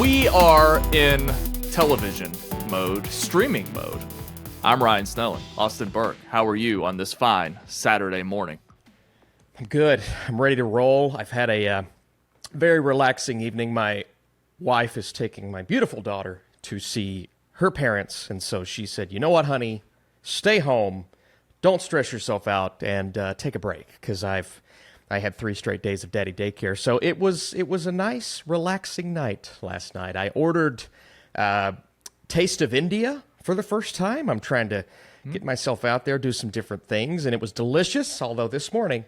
We are in television mode, streaming mode. I'm Ryan Snelling. Austin Burke, how are you on this fine Saturday morning? I'm good. I'm ready to roll. I've had a very relaxing evening. My wife is taking my beautiful daughter to see her parents, and so she said, "You know what, honey? Stay home. Don't stress yourself out, and take a break." Because I had 3 straight days of daddy daycare, so it was a nice, relaxing night last night. I ordered Taste of India for the first time. I'm trying to get myself out there, do some different things, and it was delicious. Although this morning,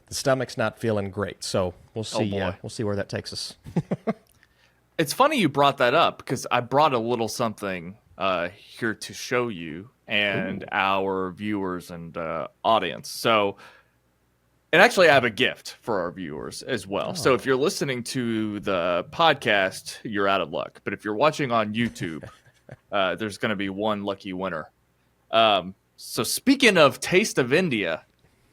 the stomach's not feeling great, so we'll see. We'll see where that takes us. It's funny you brought that up because I brought a little something here to show you and our viewers and audience. So. And actually, I have a gift for our viewers as well. So if you're listening to the podcast, you're out of luck. But if you're watching on YouTube, there's going to be one lucky winner. So speaking of Taste of India,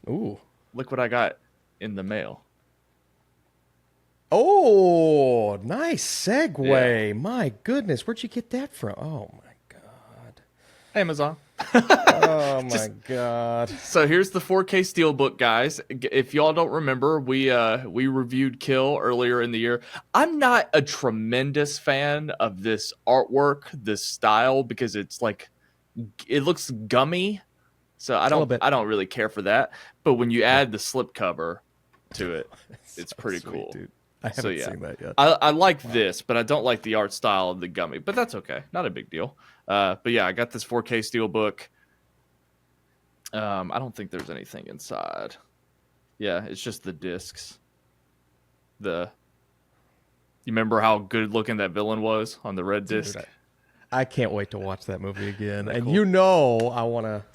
look what I got in the mail. Oh, nice segue. Yeah. My goodness, where'd you get that from? Oh, my God. Amazon. Oh, my God. So here's the 4K Steelbook, guys. If y'all don't remember, we reviewed Kill earlier in the year. I'm not a tremendous fan of this artwork, this style, because it's like it looks gummy. So I don't really care for that. But when you add the slipcover to it, it's so pretty sweet, cool. Dude. I haven't seen that yet. I like this, but I don't like the art style of the gummy. But that's okay. Not a big deal. But yeah, I got this 4K Steelbook. I don't think there's anything inside. Yeah, it's just the discs. You remember how good looking that villain was on the red disc? Dude, I can't wait to watch that movie again. And cool? you know, I wanna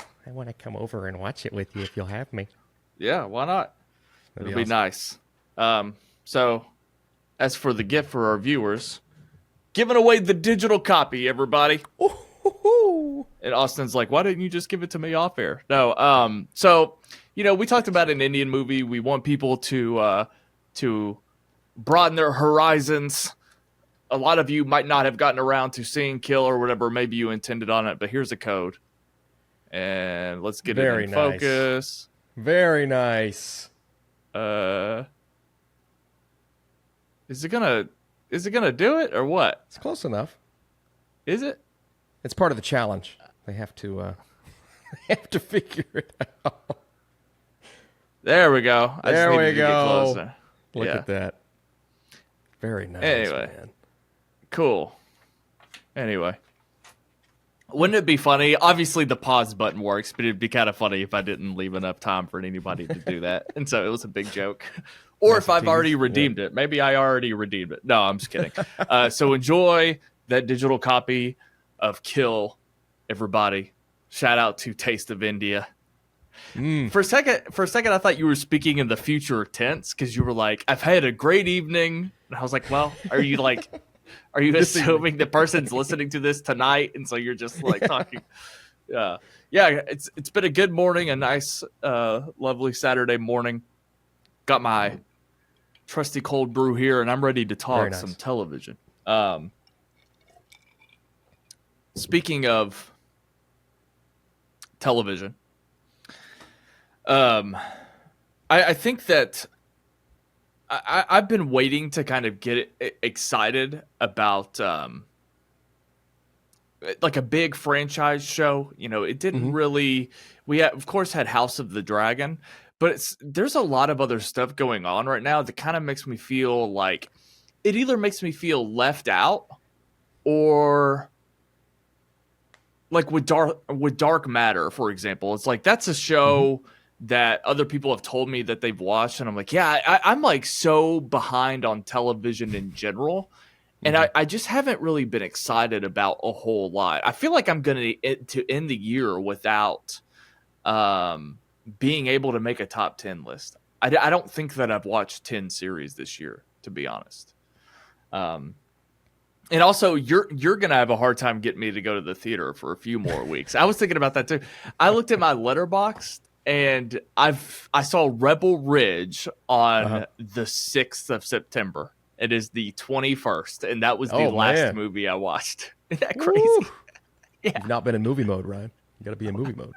come over and watch it with you if you'll have me. Yeah, why not? It'll be awesome. nice. So as for the gift for our viewers, giving away the digital copy, everybody. Ooh. And Austin's like, why didn't you just give it to me off air? No. So, we talked about an Indian movie. We want people to broaden their horizons. A lot of you might not have gotten around to seeing Kill or whatever. Maybe you intended on it, but here's a code. And let's get it in focus. Very nice. Is it gonna do it or what? It's close enough. Is it? It's part of the challenge. They have to figure it out. There we go. There we go. Get closer. Look at that. Very nice. Anyway, man. Cool. Anyway, wouldn't it be funny? Obviously, the pause button works, but it'd be kind of funny if I didn't leave enough time for anybody to do that. And so it was a big joke. Or if I've already redeemed it. Maybe I already redeemed it. No, I'm just kidding. So enjoy that digital copy of Kill, everybody. Shout out to Taste of India. For a second, I thought you were speaking in the future tense because you were like, "I've had a great evening," and I was like, "Well, are you assuming the person's listening to this tonight?" And so you're just like talking. Yeah. It's been a good morning, a nice, lovely Saturday morning. Got my trusty cold brew here, and I'm ready to talk some television. Speaking of television, I think that I've been waiting to kind of get excited about like a big franchise show. It didn't really. We of course had House of the Dragon, but there's a lot of other stuff going on right now that kind of makes me feel like it either makes me feel left out or like with Dark Matter, for example. It's like that's a show that other people have told me that they've watched, and I'm like, yeah, I'm like so behind on television in general, and I just haven't really been excited about a whole lot. I feel like I'm going to end the year without being able to make a top 10 list. I don't think that I've watched 10 series this year, to be honest. And also, you're gonna have a hard time getting me to go to the theater for a few more weeks. I was thinking about that too. I looked at my Letterboxd and I saw Rebel Ridge on the 6th of September, It is the 21st, and that was the Oh, last man. movie I watched. Isn't that crazy? Woo! Yeah. You've not been in movie mode, Ryan. You got to be in movie mode.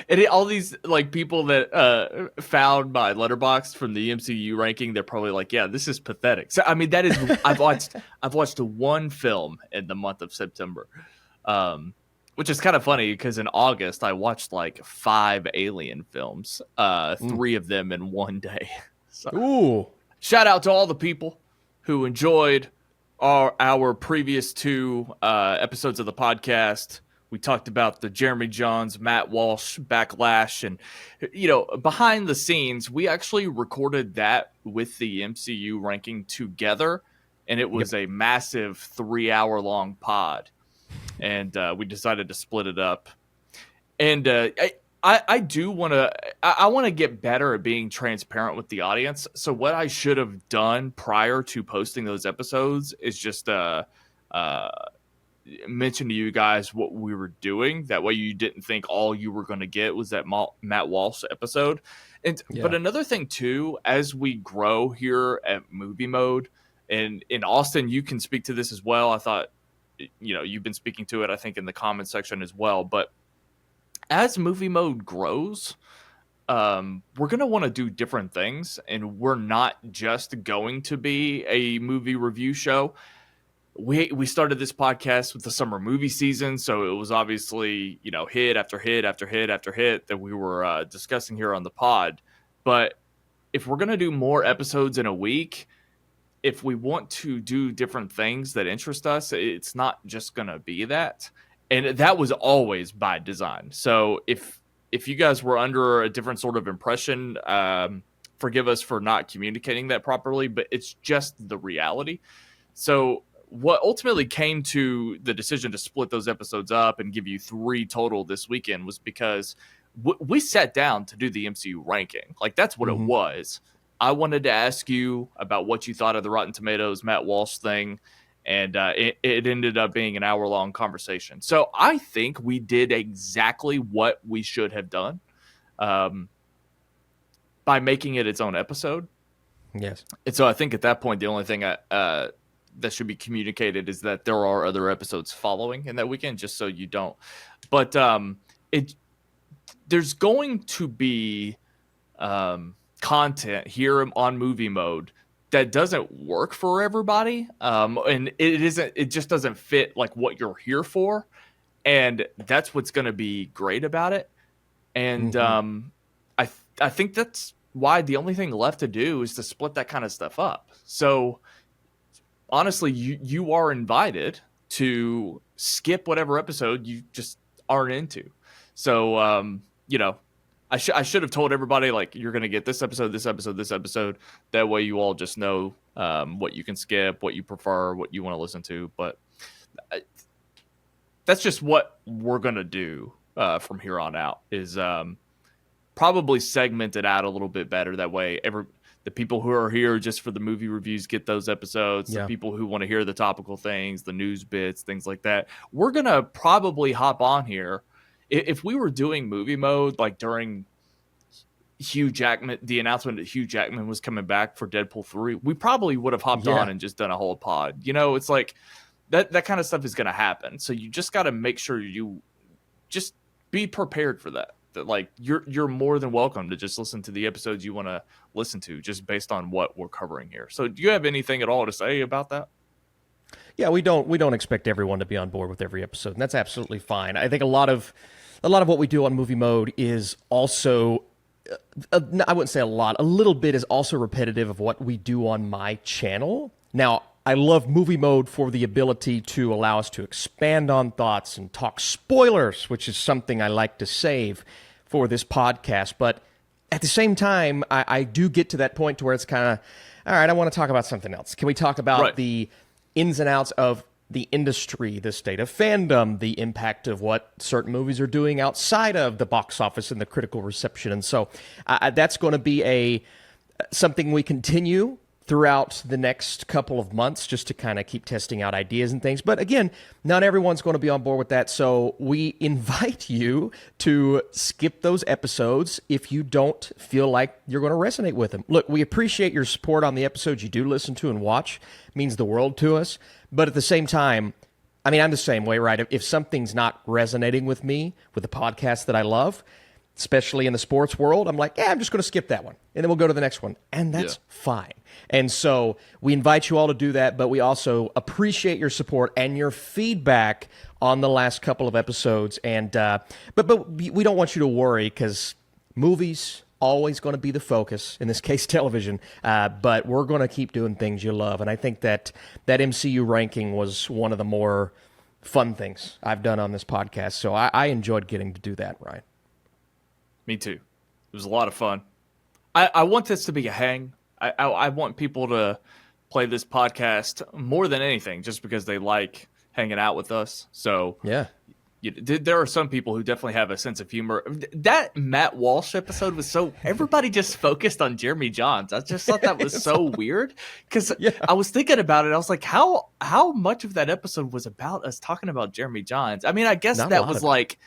And all these like people that found my letterbox from the MCU ranking, they're probably like, "Yeah, this is pathetic." So I mean, that is I've watched one film in the month of September, which is kind of funny because in August I watched like 5 Alien films, 3 of them in one day. So Ooh. shout out to all the people who enjoyed our previous 2 episodes of the podcast. We talked about the Jeremy Jahns, Matt Walsh backlash. And, behind the scenes, we actually recorded that with the MCU ranking together. And it was a massive 3-hour-long pod. And we decided to split it up. And I do want to I want to get better at being transparent with the audience. So what I should have done prior to posting those episodes is just mention to you guys what we were doing. That way you didn't think all you were going to get was that Matt Walsh episode. But another thing too, as we grow here at Movie Mode, and in Austin, you can speak to this as well. I thought, you've been speaking to it, I think, in the comment section as well. But as Movie Mode grows, we're going to want to do different things, and we're not just going to be a movie review show. We started this podcast with the summer movie season, so it was obviously, hit after hit after hit after hit that we were discussing here on the pod. But if we're going to do more episodes in a week, if we want to do different things that interest us, it's not just going to be that. And that was always by design. So if you guys were under a different sort of impression, forgive us for not communicating that properly, but it's just the reality. So what ultimately came to the decision to split those episodes up and give you 3 total this weekend was because we sat down to do the MCU ranking. Like, that's what it was. I wanted to ask you about what you thought of the Rotten Tomatoes Matt Walsh thing, and it ended up being an hour-long conversation. So I think we did exactly what we should have done by making it its own episode. Yes. And so I think at that point, the only thing that should be communicated is that there are other episodes following in that weekend, just so you don't. But there's going to be content here on Movie Mode that doesn't work for everybody, and it just doesn't fit like what you're here for, and that's what's going to be great about it. And I think that's why the only thing left to do is to split that kind of stuff up. So honestly, you are invited to skip whatever episode you just aren't into. So, I should have told everybody, like, you're going to get this episode, this episode, this episode. That way you all just know what you can skip, what you prefer, what you want to listen to. But that's just what we're going to do from here on out, is probably segment it out a little bit better. That way the people who are here just for the movie reviews get those episodes. The people who want to hear the topical things, the news bits, things like that. We're going to probably hop on here. If we were doing Movie Mode, like during Hugh Jackman, the announcement that Hugh Jackman was coming back for Deadpool 3, we probably would have hopped on and just done a whole pod. It's like that kind of stuff is going to happen. So you just got to make sure you just be prepared for that. That, like, you're more than welcome to just listen to the episodes you want to listen to, just based on what we're covering here. So do you have anything at all to say about that? Yeah, we don't expect everyone to be on board with every episode, and that's absolutely fine. I think a lot of what we do on Movie Mode is also, I wouldn't say a little bit is also repetitive of what we do on my channel. Now, I love Movie Mode for the ability to allow us to expand on thoughts and talk spoilers, which is something I like to save for this podcast. But at the same time, I do get to that point to where it's kind of, all right, I want to talk about something else. Can we talk about the ins and outs of the industry, the state of fandom, the impact of what certain movies are doing outside of the box office and the critical reception? And so that's going to be something we continue throughout the next couple of months just to kind of keep testing out ideas and things. But again, not everyone's going to be on board with that. So we invite you to skip those episodes if you don't feel like you're going to resonate with them. Look, we appreciate your support on the episodes you do listen to and watch. It means the world to us. But at the same time, I mean, I'm the same way, right? If something's not resonating with me, with the podcast that I love, especially in the sports world, I'm like, I'm just going to skip that one. And then we'll go to the next one. And that's fine. And so we invite you all to do that, but we also appreciate your support and your feedback on the last couple of episodes. And but we don't want you to worry because movies always going to be the focus, in this case television, but we're going to keep doing things you love. And I think that MCU ranking was one of the more fun things I've done on this podcast. So I enjoyed getting to do that, Ryan. Me too. It was a lot of fun. I want this to be a hang. I want people to play this podcast more than anything just because they like hanging out with us. So yeah, there are some people who definitely have a sense of humor. That Matt Walsh episode was so everybody just focused on Jeremy Johns. I just thought that was so weird because I was thinking about it. I was like, how much of that episode was about us talking about Jeremy Johns? I mean, I guess that was like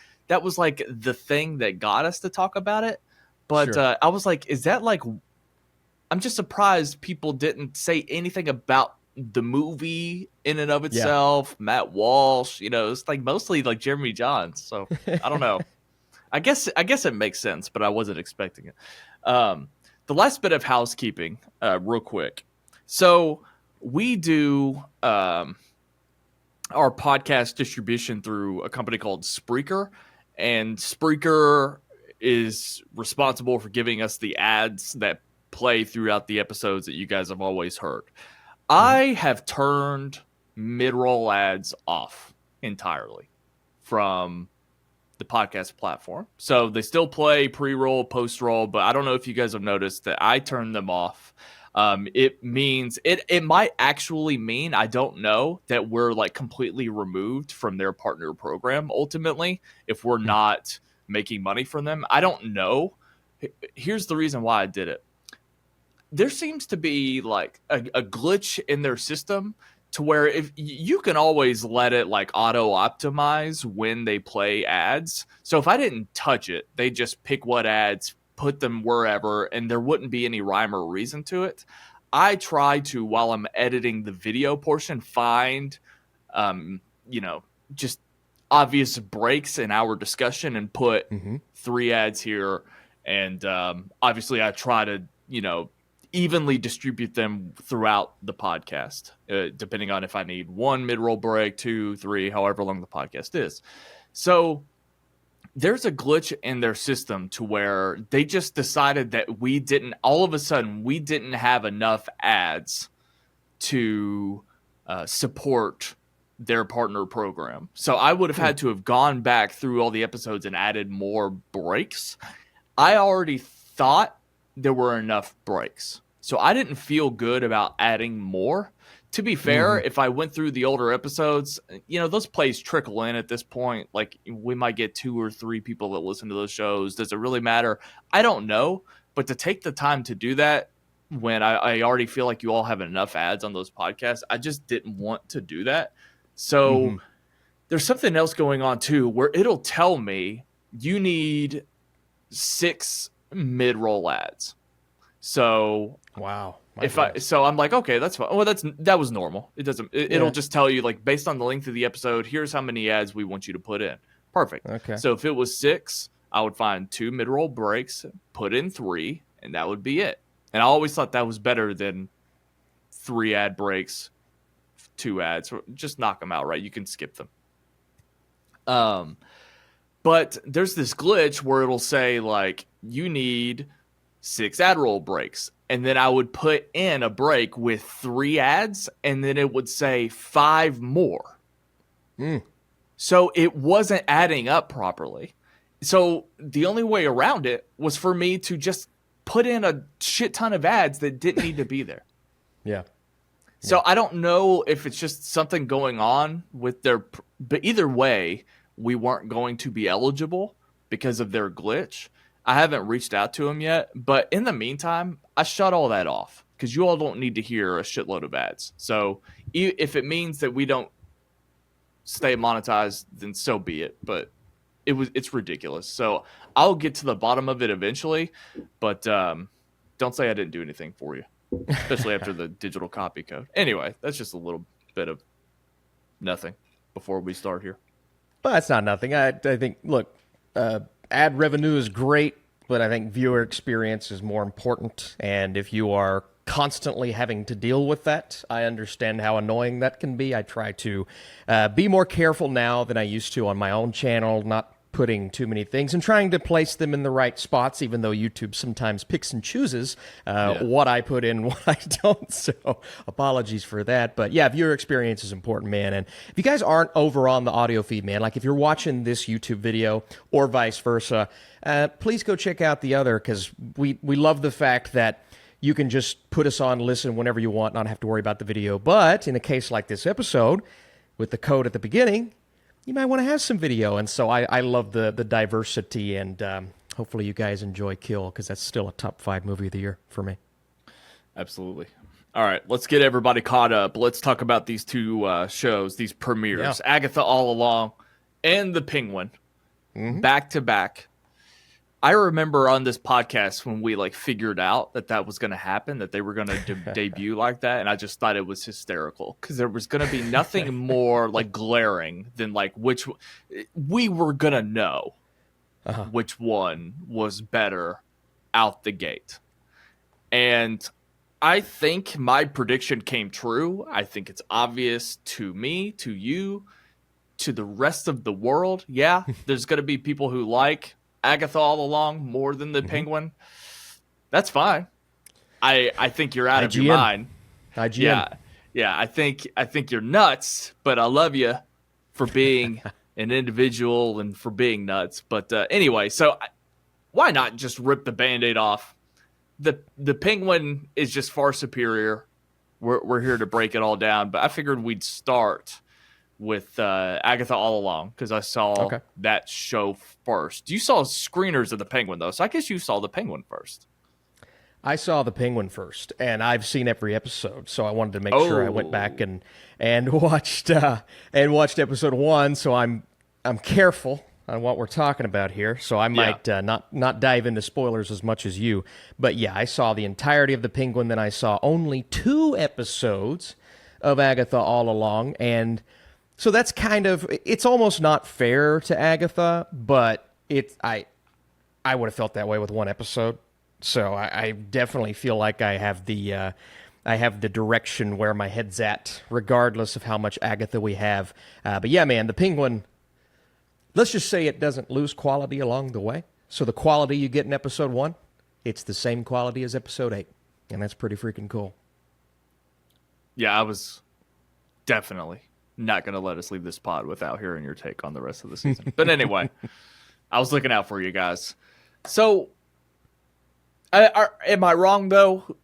the thing that got us to talk about it. But sure. I was like, is that like, I'm just surprised people didn't say anything about the movie in and of itself. Matt Walsh, it's like mostly like Jeremy Johns. So I don't know. I guess it makes sense, but I wasn't expecting it. The last bit of housekeeping, real quick. So we do our podcast distribution through a company called Spreaker, and Spreaker is responsible for giving us the ads that play throughout the episodes that you guys have always heard. I have turned mid-roll ads off entirely from the podcast platform. So they still play pre-roll, post-roll, but I don't know if you guys have noticed that I turned them off. It means it might actually mean, I don't know, that we're like completely removed from their partner program ultimately if we're not making money from them. I don't know. Here's the reason why I did it. There seems to be like a glitch in their system to where if you can always let it like auto optimize when they play ads. So if I didn't touch it, they just pick what ads, put them wherever, and there wouldn't be any rhyme or reason to it. I try to, while I'm editing the video portion, find, just obvious breaks in our discussion and put 3 ads here. And obviously I try to, evenly distribute them throughout the podcast, depending on if I need 1 mid-roll break, 2, 3, however long the podcast is. So there's a glitch in their system to where they just decided that all of a sudden, we didn't have enough ads to support their partner program. So I would have had to have gone back through all the episodes and added more breaks. I already thought there were enough breaks. So I didn't feel good about adding more. To be fair, if I went through the older episodes, those plays trickle in at this point. Like we might get 2 or 3 people that listen to those shows. Does it really matter? I don't know. But to take the time to do that when I already feel like you all have enough ads on those podcasts, I just didn't want to do that. So there's something else going on too, where it'll tell me you need 6 mid-roll ads. So wow. So I'm like, okay, that's fine. Well, that was normal. It'll just tell you like based on the length of the episode, here's how many ads we want you to put in. Perfect. Okay. So if it was 6, I would find 2 mid-roll breaks, put in 3, and that would be it. And I always thought that was better than 3 ad breaks, 2 ads. Just knock them out, right? You can skip them. But there's this glitch where it'll say like you need 6 ad roll breaks. And then I would put in a break with 3 ads, and then it would say 5 more. So it wasn't adding up properly. So the only way around it was for me to just put in a shit ton of ads that didn't need to be there. Yeah. So I don't know if it's just something going on with but either way, we weren't going to be eligible because of their glitch. I haven't reached out to them yet, but in the meantime, I shut all that off. because you all don't need to hear a shitload of ads. So if it means that we don't stay monetized, then so be it. But it's ridiculous. So I'll get to the bottom of it eventually, but don't say I didn't do anything for you, especially after the digital copy code. Anyway, that's just a little bit of nothing before we start here. But that's not nothing. I think, look, ad revenue is great, but I think viewer experience is more important. And if you are constantly having to deal with that, I understand how annoying that can be. I try to be more careful now than I used to on my own channel, not putting too many things and trying to place them in the right spots, even though YouTube sometimes picks and chooses what I put in, what I don't. So apologies for that. But yeah, viewer experience is important, man. And if you guys aren't over on the audio feed, man, like if you're watching this YouTube video or vice versa, please go check out the other, because we love the fact that you can just put us on, listen whenever you want, not have to worry about the video. But in a case like this episode, with the code at the beginning, you might want to have some video. And so I love the diversity, and hopefully you guys enjoy Kill, because that's still a top 5 movie of the year for me. Absolutely. All right, let's get everybody caught up. Let's talk about these two shows, these premieres, Agatha All Along and The Penguin, back to back. I remember on this podcast when we figured out that was going to happen, that they were going to debut like that, and I just thought it was hysterical, because there was going to be nothing more glaring than which we were going to know which one was better out the gate. And I think my prediction came true. I think it's obvious to me, to you, to the rest of the world. Yeah, there's going to be people who like Agatha All Along more than The Penguin. That's fine. I think you're out of your mind. IGN. Yeah. I think you're nuts, but I love you for being an individual and for being nuts. But anyway, so why not just rip the Band-Aid off? The Penguin is just far superior. We're here to break it all down, but I figured we'd start with Agatha All Along, because I saw that show first. You saw screeners of The Penguin, though, so I guess you saw The Penguin first. I saw The Penguin first, and I've seen every episode, so I wanted to make sure I went back and watched episode 1, so I'm careful on what we're talking about here, so I might not dive into spoilers as much as you. But yeah, I saw the entirety of The Penguin, then I saw only 2 episodes of Agatha All Along, and so that's it's almost not fair to Agatha, but I would have felt that way with 1 episode. So I definitely feel like I have the direction where my head's at, regardless of how much Agatha we have. But yeah, man, The Penguin, let's just say it doesn't lose quality along the way. So the quality you get in episode 1, it's the same quality as episode 8. And that's pretty freaking cool. Yeah, I was definitely not going to let us leave this pod without hearing your take on the rest of the season. But anyway, I was looking out for you guys. So, am I wrong, though?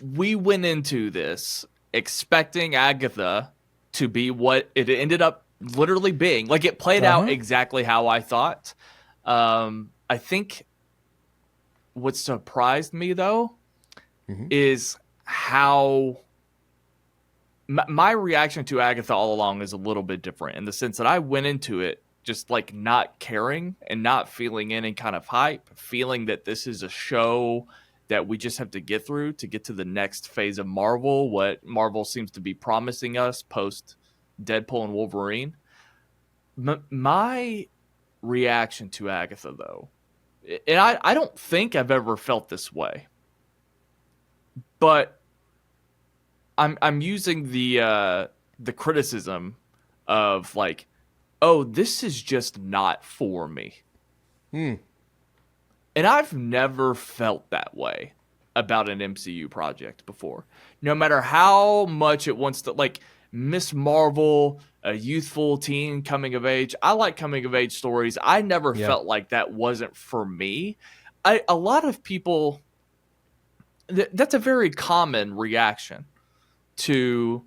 We went into this expecting Agatha to be what it ended up literally being. It played out exactly how I thought. I think what surprised me, though, is how my reaction to Agatha All Along is a little bit different, in the sense that I went into it just not caring and not feeling any kind of hype, feeling that this is a show that we just have to get through to get to the next phase of Marvel, what Marvel seems to be promising us post Deadpool and Wolverine. My reaction to Agatha, though, and I don't think I've ever felt this way, but I'm using the criticism of oh, this is just not for me. And I've never felt that way about an MCU project before. No matter how much it wants to, Miss Marvel, a youthful teen coming of age. I like coming of age stories. I never felt like that wasn't for me. A lot of people, that's a very common reaction to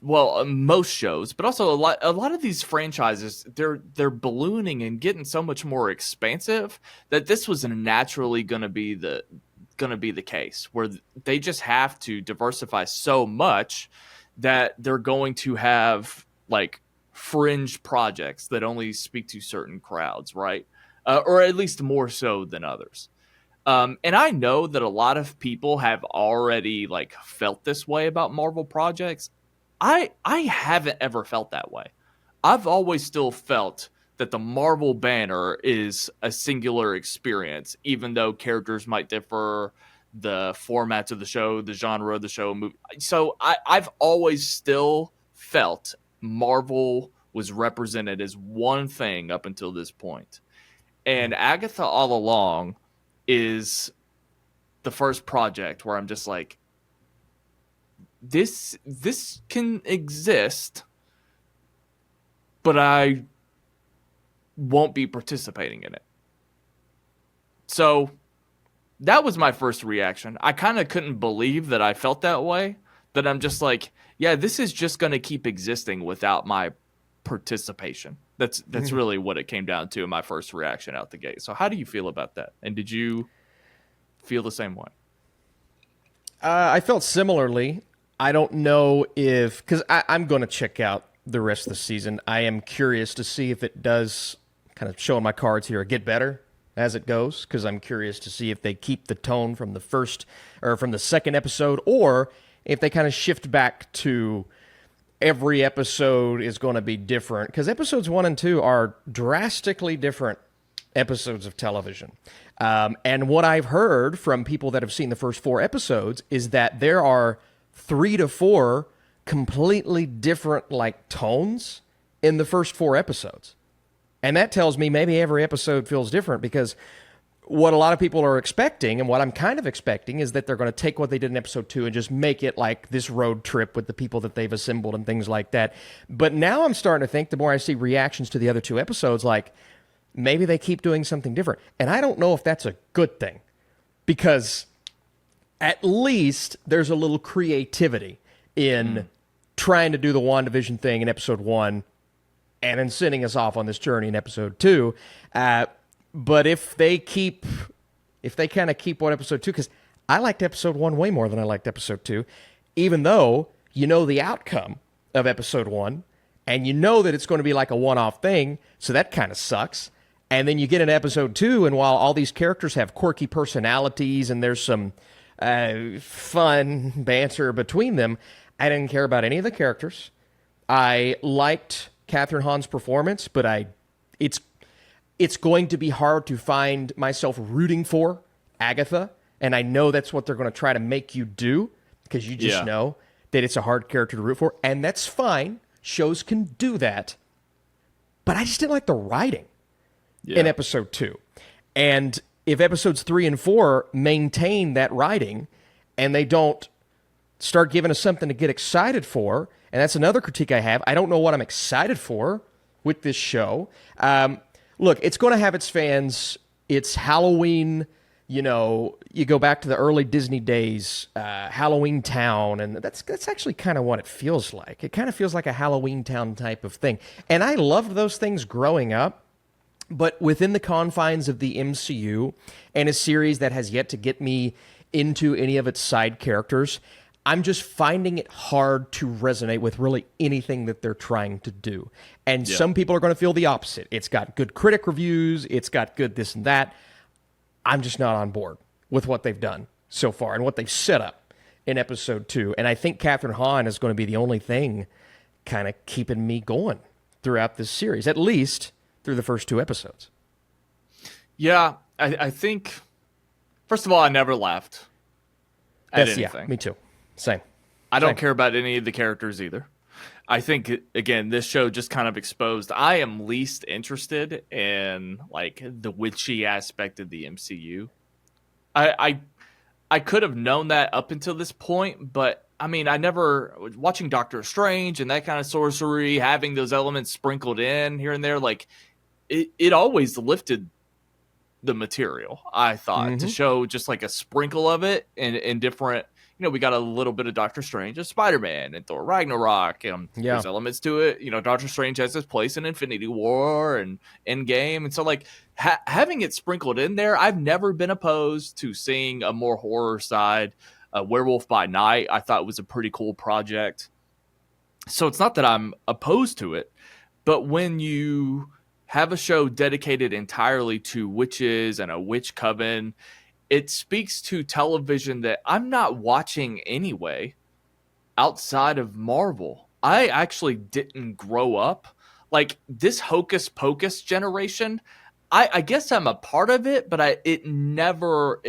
most shows, but also a lot of these franchises, they're ballooning and getting so much more expansive that this was naturally going to be going to be the case, where they just have to diversify so much that they're going to have like fringe projects that only speak to certain crowds, right? Or at least more so than others. And I know that a lot of people have already like felt this way about Marvel projects. I haven't ever felt that way. I've always still felt that the Marvel banner is a singular experience, even though characters might differ, the formats of the show, the genre of the show. So I've always still felt Marvel was represented as one thing up until this point. And Agatha all along is the first project where I'm just like, this can exist, but I won't be participating in it. So that was my first reaction. I kind of couldn't believe that I felt that way, that I'm just like, yeah, this is just going to keep existing without my participation. That's really what it came down to in my first reaction out the gate. So how do you feel about that? And did you feel the same way? I felt similarly. I don't know if, because I'm going to check out the rest of the season. I am curious to see if it does, kind of showing my cards here, get better as it goes, because I'm curious to see if they keep the tone from the first or from the second episode, or if they kind of shift back to every episode is going to be different, because episodes 1 and 2 are drastically different episodes of television. And what I've heard from people that have seen the first 4 episodes is that there are 3 to 4 completely different like tones in the first 4 episodes. And that tells me maybe every episode feels different, because what a lot of people are expecting, and what I'm kind of expecting, is that they're going to take what they did in episode 2 and just make it like this road trip with the people that they've assembled and things like that. But now I'm starting to think, the more I see reactions to the other 2 episodes, like maybe they keep doing something different. And I don't know if that's a good thing, because at least there's a little creativity in trying to do the WandaVision thing in episode 1 and then sending us off on this journey in episode 2. But if they kind of keep what episode 2, because I liked episode 1 way more than I liked episode 2, even though you know the outcome of episode 1, and you know that it's going to be like a one-off thing, so that kind of sucks. And then you get into episode 2, and while all these characters have quirky personalities and there's some fun banter between them, I didn't care about any of the characters. I liked Catherine Hahn's performance, but it's going to be hard to find myself rooting for Agatha, and I know that's what they're going to try to make you do, because you just know that it's a hard character to root for, and that's fine. Shows can do that. But I just didn't like the writing in episode 2. And if episodes 3 and 4 maintain that writing, and they don't start giving us something to get excited for, and that's another critique I have. I don't know what I'm excited for with this show. Look, it's going to have its fans. It's Halloween. You know, you go back to the early Disney days, Halloween Town, and that's actually kind of what it feels like. It kind of feels like a Halloween Town type of thing. And I loved those things growing up, but within the confines of the MCU and a series that has yet to get me into any of its side characters, I'm just finding it hard to resonate with really anything that they're trying to do. And some people are going to feel the opposite. It's got good critic reviews. It's got good this and that. I'm just not on board with what they've done so far and what they've set up in episode 2. And I think Catherine Hahn is going to be the only thing kind of keeping me going throughout this series, at least through the first 2 episodes. Yeah, I think, first of all, I never laughed at anything. Yeah, me too. Same. I don't care about any of the characters either. I think, again, this show just kind of exposed, I am least interested in like the witchy aspect of the MCU. I could have known that up until this point, but I mean, I never, watching Doctor Strange and that kind of sorcery, having those elements sprinkled in here and there, like it always lifted the material, I thought, to show just like a sprinkle of it in different we got a little bit of Doctor Strange and Spider-Man and Thor Ragnarok. Yeah. There's elements to it. Doctor Strange has his place in Infinity War and Endgame. And so, like, having it sprinkled in there, I've never been opposed to seeing a more horror side. Werewolf by Night, I thought was a pretty cool project. So it's not that I'm opposed to it, but when you have a show dedicated entirely to witches and a witch coven, it speaks to television that I'm not watching anyway outside of Marvel. I actually didn't grow up like this Hocus Pocus generation. I guess I'm a part of it, but it never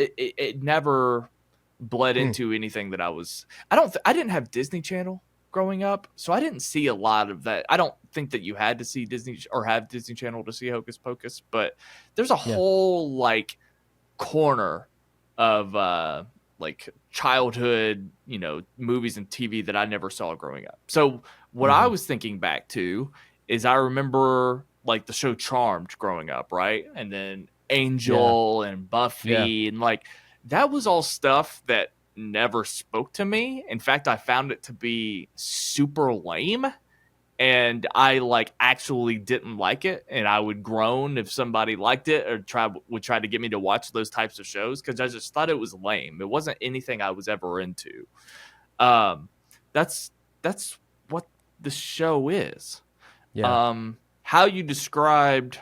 bled into anything that I didn't have Disney Channel growing up, so I didn't see a lot of that. I don't think that you had to see Disney or have Disney Channel to see Hocus Pocus, but there's a whole like corner of like childhood, movies and TV that I never saw growing up. So what I was thinking back to is I remember like the show Charmed growing up, right? And then Angel and Buffy and like that was all stuff that never spoke to me. In fact, I found it to be super lame, and I like actually didn't like it, and I would groan if somebody liked it or would try to get me to watch those types of shows because I just thought it was lame. It wasn't anything I was ever into. That's what the show is. How you described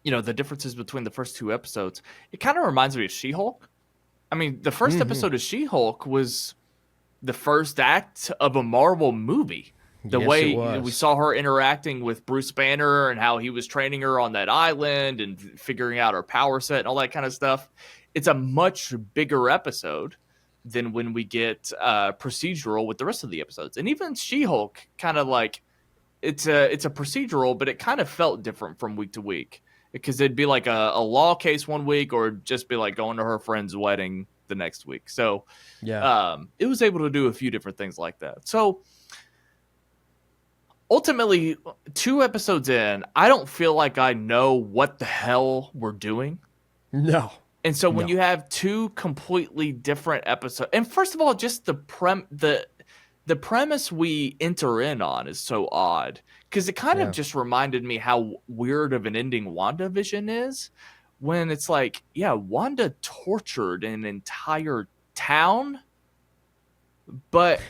the differences between the first two episodes, it kind of reminds me of She-Hulk. I mean, the first episode of She-Hulk was the first act of a Marvel movie. The way we saw her interacting with Bruce Banner and how he was training her on that island and figuring out her power set and all that kind of stuff. It's a much bigger episode than when we get procedural with the rest of the episodes. And even She-Hulk kind of like it's a procedural, but it kind of felt different from week to week. Because it'd be like a law case one week or just be like going to her friend's wedding the next week. So it was able to do a few different things like that. So ultimately, 2 episodes in, I don't feel like I know what the hell we're doing. No. And so when you have 2 completely different episodes, and first of all, just the premise we enter in on is so odd. Because it kind of just reminded me how weird of an ending WandaVision is when it's like, Wanda tortured an entire town, but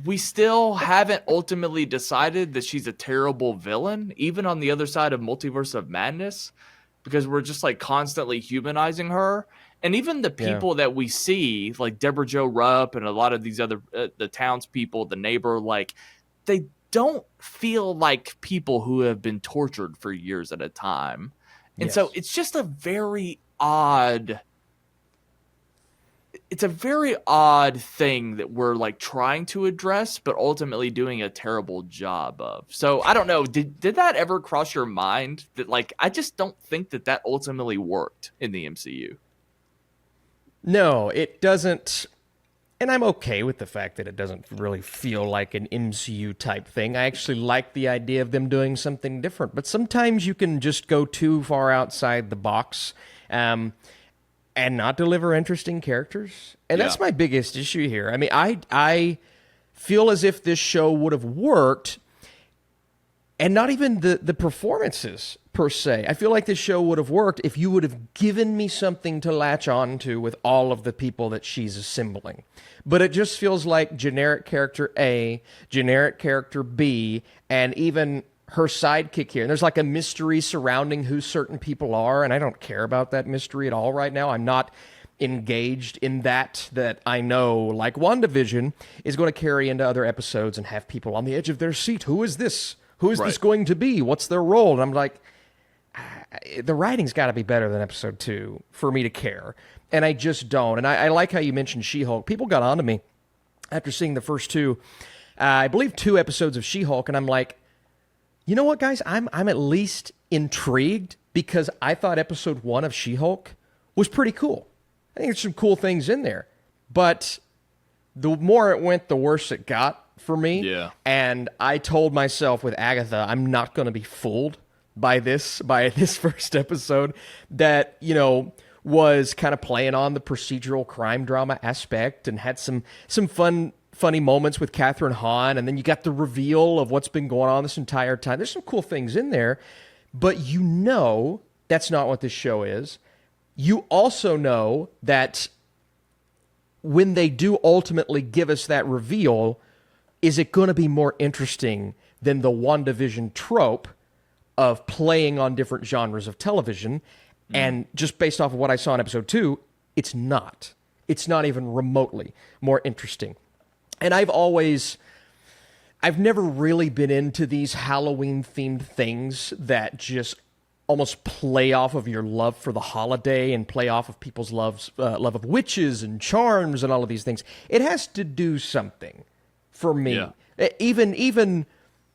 we still haven't ultimately decided that she's a terrible villain, even on the other side of Multiverse of Madness, because we're just like constantly humanizing her. And even the people that we see, like Deborah Jo Rupp and a lot of these other, the townspeople, the neighbor, like they don't feel like people who have been tortured for years at a time. And so it's just a very odd thing that we're like trying to address, but ultimately doing a terrible job of. So I don't know. Did that ever cross your mind that like, I just don't think that ultimately worked in the MCU? No, it doesn't. And I'm okay with the fact that it doesn't really feel like an MCU type thing. I actually like the idea of them doing something different. But sometimes you can just go too far outside the box and not deliver interesting characters. And that's my biggest issue here. I mean, I feel as if this show would have worked, and not even the performances per se. I feel like this show would have worked if you would have given me something to latch on to with all of the people that she's assembling. But it just feels like generic character A, generic character B, and even her sidekick here. And there's like a mystery surrounding who certain people are, and I don't care about that mystery at all right now. I'm not engaged in that I know, like WandaVision, is going to carry into other episodes and have people on the edge of their seat. Who is this? Who is this going to be? What's their role? And I'm like, the writing's got to be better than episode 2 for me to care. And I just don't. And I like how you mentioned She-Hulk. People got onto me after seeing the first 2, I believe 2 episodes of She-Hulk. And I'm like, you know what, guys? I'm at least intrigued because I thought episode 1 of She-Hulk was pretty cool. I think there's some cool things in there. But the more it went, the worse it got for me. Yeah. And I told myself with Agatha, I'm not going to be fooled by this first episode, that, was kind of playing on the procedural crime drama aspect and had some funny moments with Catherine Hahn, and then you got the reveal of what's been going on this entire time. There's some cool things in there, but you know that's not what this show is. You also know that when they do ultimately give us that reveal, is it going to be more interesting than the WandaVision trope of playing on different genres of television? And just based off of what I saw in episode 2, it's not. It's not even remotely more interesting. And I've never really been into these Halloween-themed things that just almost play off of your love for the holiday and play off of people's love of witches and charms and all of these things. It has to do something for me. Yeah. Even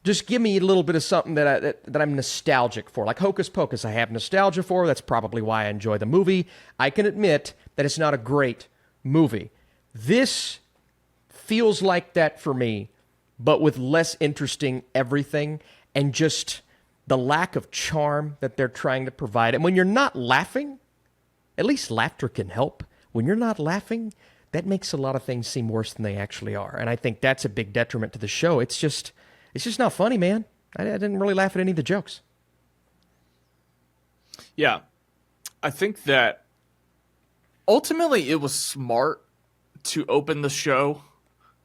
just give me a little bit of something that I'm nostalgic for. Like Hocus Pocus, I have nostalgia for. That's probably why I enjoy the movie. I can admit that it's not a great movie. This feels like that for me, but with less interesting everything and just the lack of charm that they're trying to provide. And when you're not laughing, at least laughter can help. When you're not laughing, that makes a lot of things seem worse than they actually are. And I think that's a big detriment to the show. It's just not funny, man. I didn't really laugh at any of the jokes. Yeah. I think that ultimately it was smart to open the show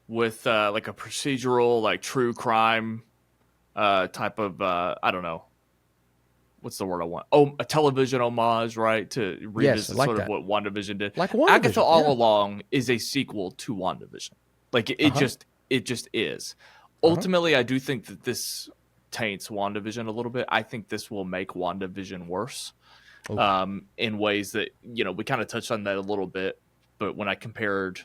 with like a procedural, like true crime type of, I don't know. What's the word I want? Oh, a television homage, right? To revisit like sort that. of what WandaVision did. Like WandaVision, Agatha All Along is a sequel to WandaVision. Like it just is. Ultimately, I do think that this taints WandaVision a little bit. I think this will make WandaVision worse in ways that, we kind of touched on that a little bit. But when I compared,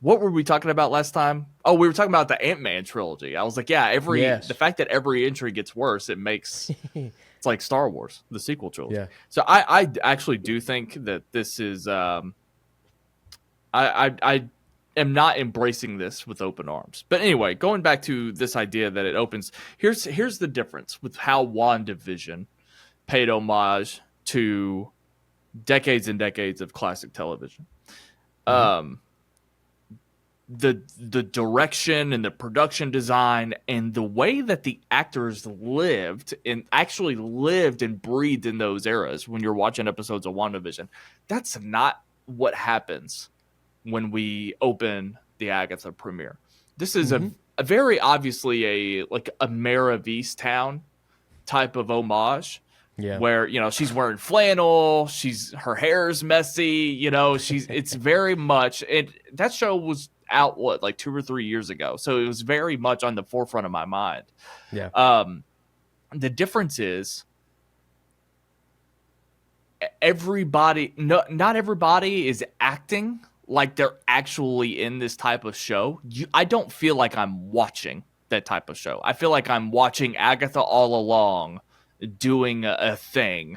what were we talking about last time? Oh, we were talking about the Ant-Man trilogy. I was like, the fact that every entry gets worse, it makes it's like Star Wars, the sequel trilogy. Yeah. So I actually do think that this is I am not embracing this with open arms. But anyway, going back to this idea that it opens, here's the difference with how WandaVision paid homage to decades and decades of classic television. The direction and the production design and the way that the actors lived and breathed in those eras when you're watching episodes of WandaVision, that's not what happens when we open the Agatha premiere. This is a very obviously a Mare of Easttown type of homage. Yeah. Where, she's wearing flannel, her hair's messy, it's very much, and that show was out like 2 or 3 years ago. So it was very much on the forefront of my mind. Yeah. The difference is not everybody is acting like they're actually in this type of show. I don't feel like I'm watching that type of show. I feel like I'm watching Agatha All Along doing a thing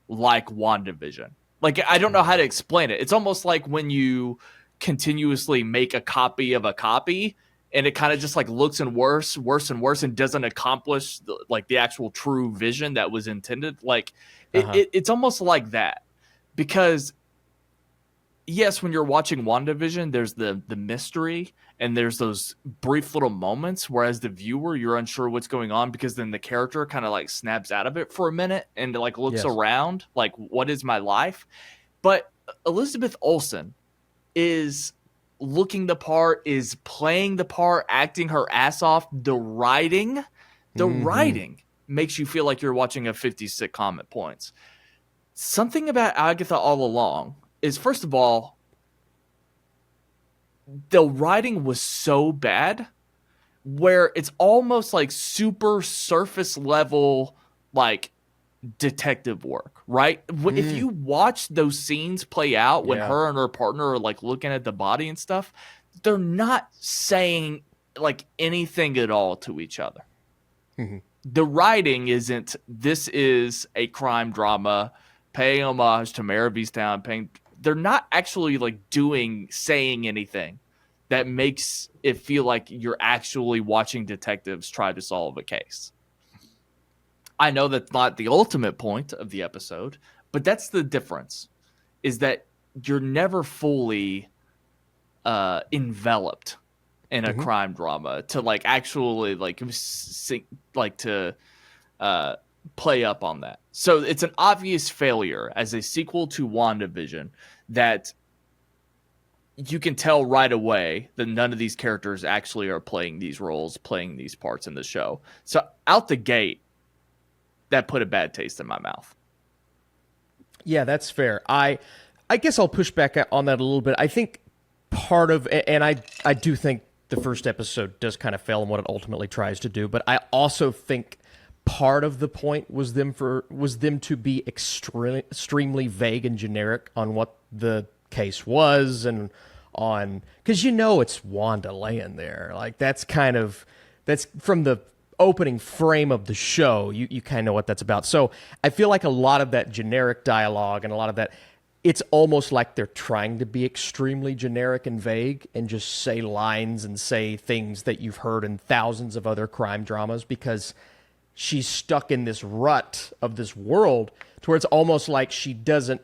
like WandaVision. Like, I don't know how to explain it. It's almost like when you continuously make a copy of a copy and it kind of just like looks worse and doesn't accomplish the actual true vision that was intended. Like it's almost like that, because yes, when you're watching WandaVision, there's the mystery and there's those brief little moments, whereas the viewer, you're unsure what's going on, because then the character kind of like snaps out of it for a minute and like looks around like, what is my life? But Elizabeth Olsen is looking the part, is playing the part, acting her ass off. The writing makes you feel like you're watching a 50s sitcom at points. Something about Agatha All Along is, first of all, the writing was so bad where it's almost like super surface level, like detective work, right? If you watch those scenes play out when her and her partner are like looking at the body and stuff, they're not saying like anything at all to each other. The writing isn't, this is a crime drama paying homage to Mare of Easttown, they're not actually like saying anything that makes it feel like you're actually watching detectives try to solve a case. I know that's not the ultimate point of the episode, But that's the difference, is that you're never fully enveloped in a crime drama to like actually to play up on that. So it's an obvious failure as a sequel to WandaVision that you can tell right away that none of these characters actually are playing these roles, playing these parts in the show. So out the gate, that put a bad taste in my mouth. Yeah, that's fair. I guess I'll push back on that a little bit. I think part of, and I do think the first episode does kind of fail in what it ultimately tries to do, but I also think part of the point was them to be extremely vague and generic on what the case was, and on, because it's Wanda laying there. Like that's from the opening frame of the show, you kind of know what that's about. So I feel like a lot of that generic dialogue and a lot of that, it's almost like they're trying to be extremely generic and vague and just say lines and say things that you've heard in thousands of other crime dramas, because she's stuck in this rut of this world to where it's almost like she doesn't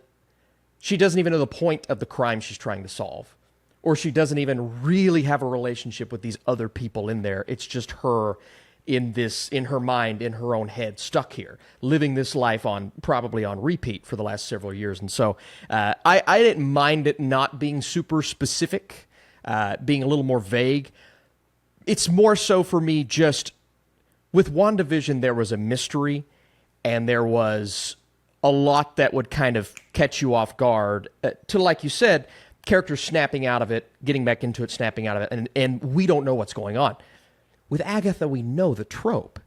even know the point of the crime she's trying to solve, or she doesn't even really have a relationship with these other people in there. It's just her in her mind, in her own head, stuck here, living this life probably on repeat for the last several years. And so I didn't mind it not being super specific, being a little more vague. It's more so for me, just with WandaVision, there was a mystery and there was a lot that would kind of catch you off guard to, like you said, characters snapping out of it, getting back into it, snapping out of it, and we don't know what's going on. With Agatha, we know the trope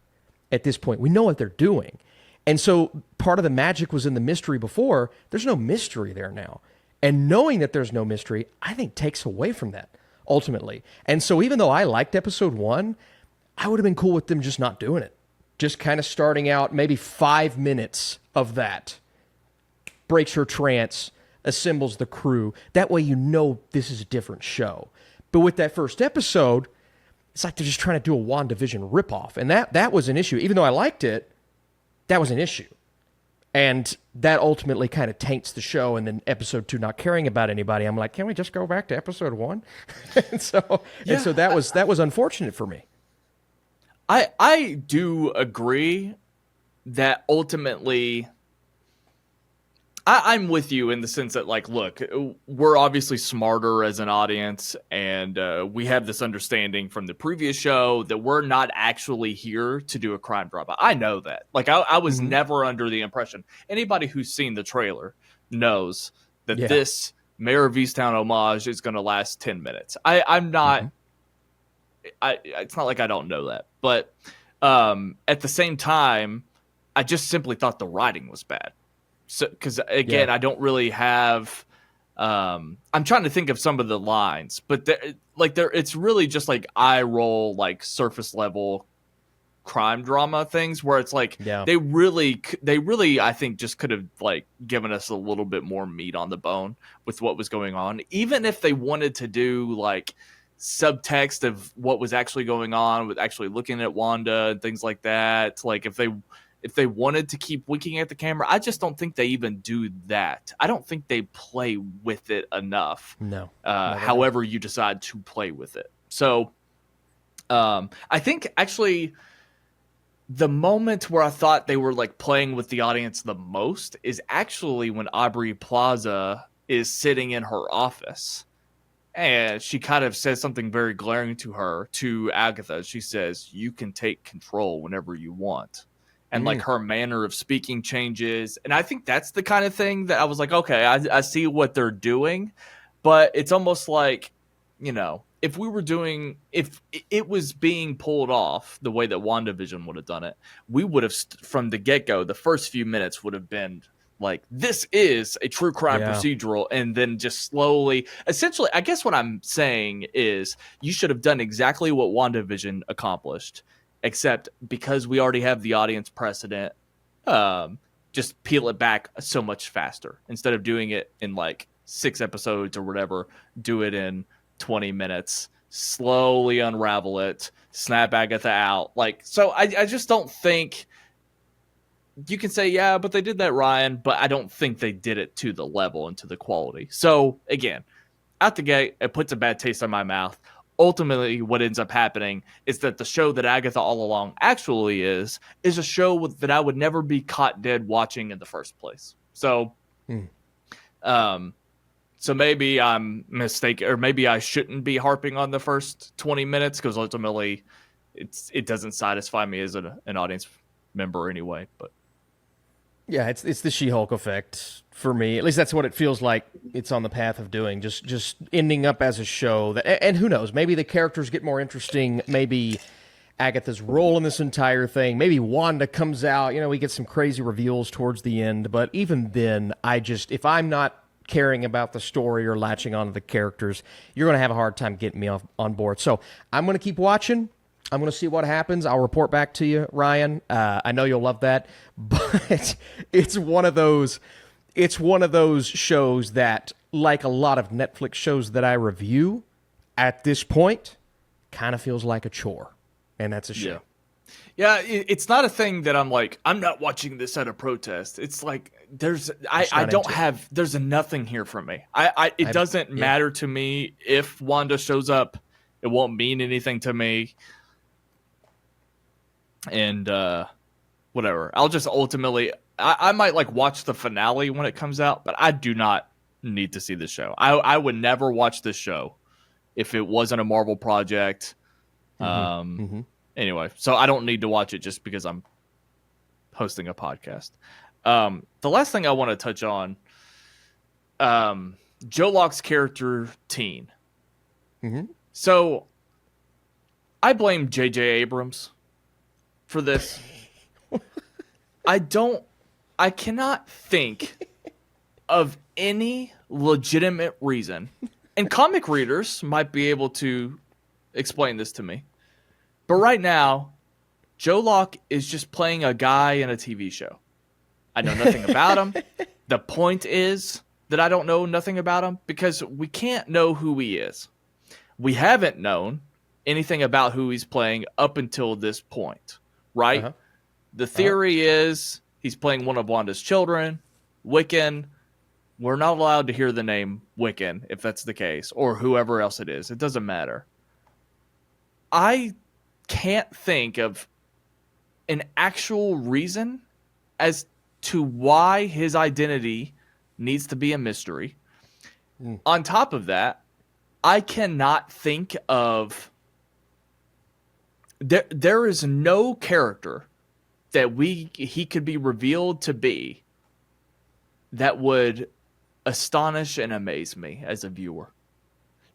at this point. We know what they're doing. And so part of the magic was in the mystery before. There's no mystery there now. And knowing that there's no mystery, I think takes away from that, ultimately. And so even though I liked episode 1, I would have been cool with them just not doing it. Just kind of starting out, maybe 5 minutes of that. Breaks her trance, assembles the crew. That way this is a different show. But with that first episode, it's like they're just trying to do a WandaVision ripoff. And that was an issue. Even though I liked it, that was an issue. And that ultimately kind of taints the show. And then episode 2 not caring about anybody, I'm like, can we just go back to episode 1? and so that was unfortunate for me. I do agree that ultimately I'm with you in the sense that, like, look, we're obviously smarter as an audience, and we have this understanding from the previous show that we're not actually here to do a crime drama. I know that. Like, I was never under the impression. Anybody who's seen the trailer knows that this Mayor of Easttown homage is going to last 10 minutes. I'm not... it's not like I don't know that. But at the same time, I just simply thought the writing was bad. So, because again, I don't really have. I'm trying to think of some of the lines, but it's really just like eye roll, like surface level crime drama things where it's like they really, I think, just could have like given us a little bit more meat on the bone with what was going on, even if they wanted to do like subtext of what was actually going on with actually looking at Wanda and things like that. Like if they wanted to keep winking at the camera, I just don't think they even do that. I don't think they play with it enough. No. However you decide to play with it. So I think actually the moment where I thought they were like playing with the audience the most is actually when Aubrey Plaza is sitting in her office. And she kind of says something very glaring to Agatha. She says, "You can take control whenever you want." And like her manner of speaking changes. And I think that's the kind of thing that I was like, okay, I see what they're doing. But it's almost like, if it was being pulled off the way that WandaVision would have done it, we would have, from the get-go, the first few minutes would have been like, this is a true crime procedural. And then just slowly, essentially, I guess what I'm saying is you should have done exactly what WandaVision accomplished. Except because we already have the audience precedent, just peel it back so much faster. Instead of doing it in like 6 episodes or whatever, do it in 20 minutes, slowly unravel it, snap Agatha out. Like, so I just don't think you can say, yeah, but they did that, Ryan, but I don't think they did it to the level and to the quality. So again, out the gate, it puts a bad taste in my mouth. Ultimately, what ends up happening is that the show that Agatha all along actually is a show that I would never be caught dead watching in the first place. So, so maybe I'm mistaken, or maybe I shouldn't be harping on the first 20 minutes because ultimately, it doesn't satisfy me as an audience member anyway. But Yeah, it's the She-Hulk effect for me. At least that's what it feels like it's on the path of doing. Just ending up as a show that, and who knows, maybe the characters get more interesting. Maybe Agatha's role in this entire thing. Maybe Wanda comes out. We get some crazy reveals towards the end. But even then, if I'm not caring about the story or latching onto the characters, you're going to have a hard time getting me on board. So I'm going to keep watching. I'm going to see what happens. I'll report back to you, Ryan. I know you'll love that, but it's one of those shows that, like a lot of Netflix shows that I review, at this point, kind of feels like a chore, and that's a shame. Yeah, it's not a thing that I'm like, I'm not watching this at a protest. It's like there's nothing here for me. It doesn't matter to me if Wanda shows up. It won't mean anything to me. And whatever. I'll just ultimately, I might like watch the finale when it comes out, but I do not need to see the show. I would never watch this show if it wasn't a Marvel project. Anyway, so I don't need to watch it just because I'm hosting a podcast. The last thing I want to touch on, Joe Locke's character, Teen. So I blame J.J. Abrams for this. I cannot think of any legitimate reason, and comic readers might be able to explain this to me, but right now, Joe Locke is just playing a guy in a TV show. I know nothing about him. The point is that I don't know nothing about him because we can't know who he is. We haven't known anything about who he's playing up until this point. Right? The theory is he's playing one of Wanda's children, Wiccan. We're not allowed to hear the name Wiccan if that's the case, or whoever else it is. It doesn't matter. I can't think of an actual reason as to why his identity needs to be a mystery. On top of that, I cannot think of... There is no character that he could be revealed to be that would astonish and amaze me as a viewer.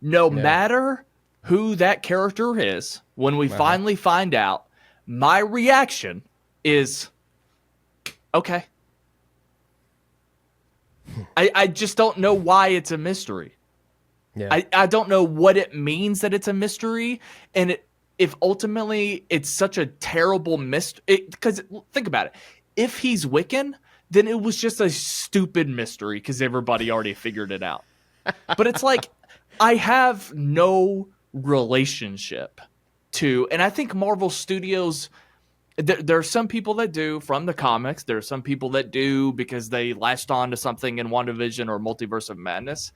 No matter who that character is, when we finally find out, my reaction is, okay. I just don't know why it's a mystery. Yeah. I don't know what it means that it's a mystery, and if ultimately it's such a terrible mystery, because think about it, if he's Wiccan, then it was just a stupid mystery because everybody already figured it out. But it's like, I have no relationship to, and I think Marvel Studios, there are some people that do from the comics, there are some people that do because they latched on to something in WandaVision or Multiverse of Madness.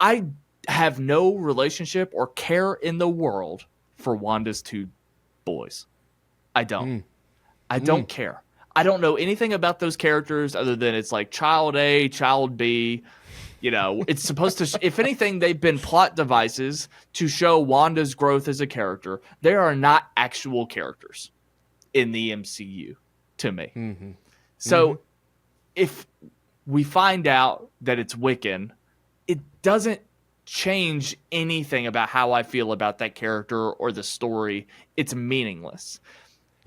I have no relationship or care in the world for Wanda's two boys. I don't. I don't care. I don't know anything about those characters other than it's like child A, child B. It's supposed to, if anything, they've been plot devices to show Wanda's growth as a character. They are not actual characters in the MCU to me. So if we find out that it's Wiccan, it doesn't change anything about how I feel about that character or the story. It's meaningless.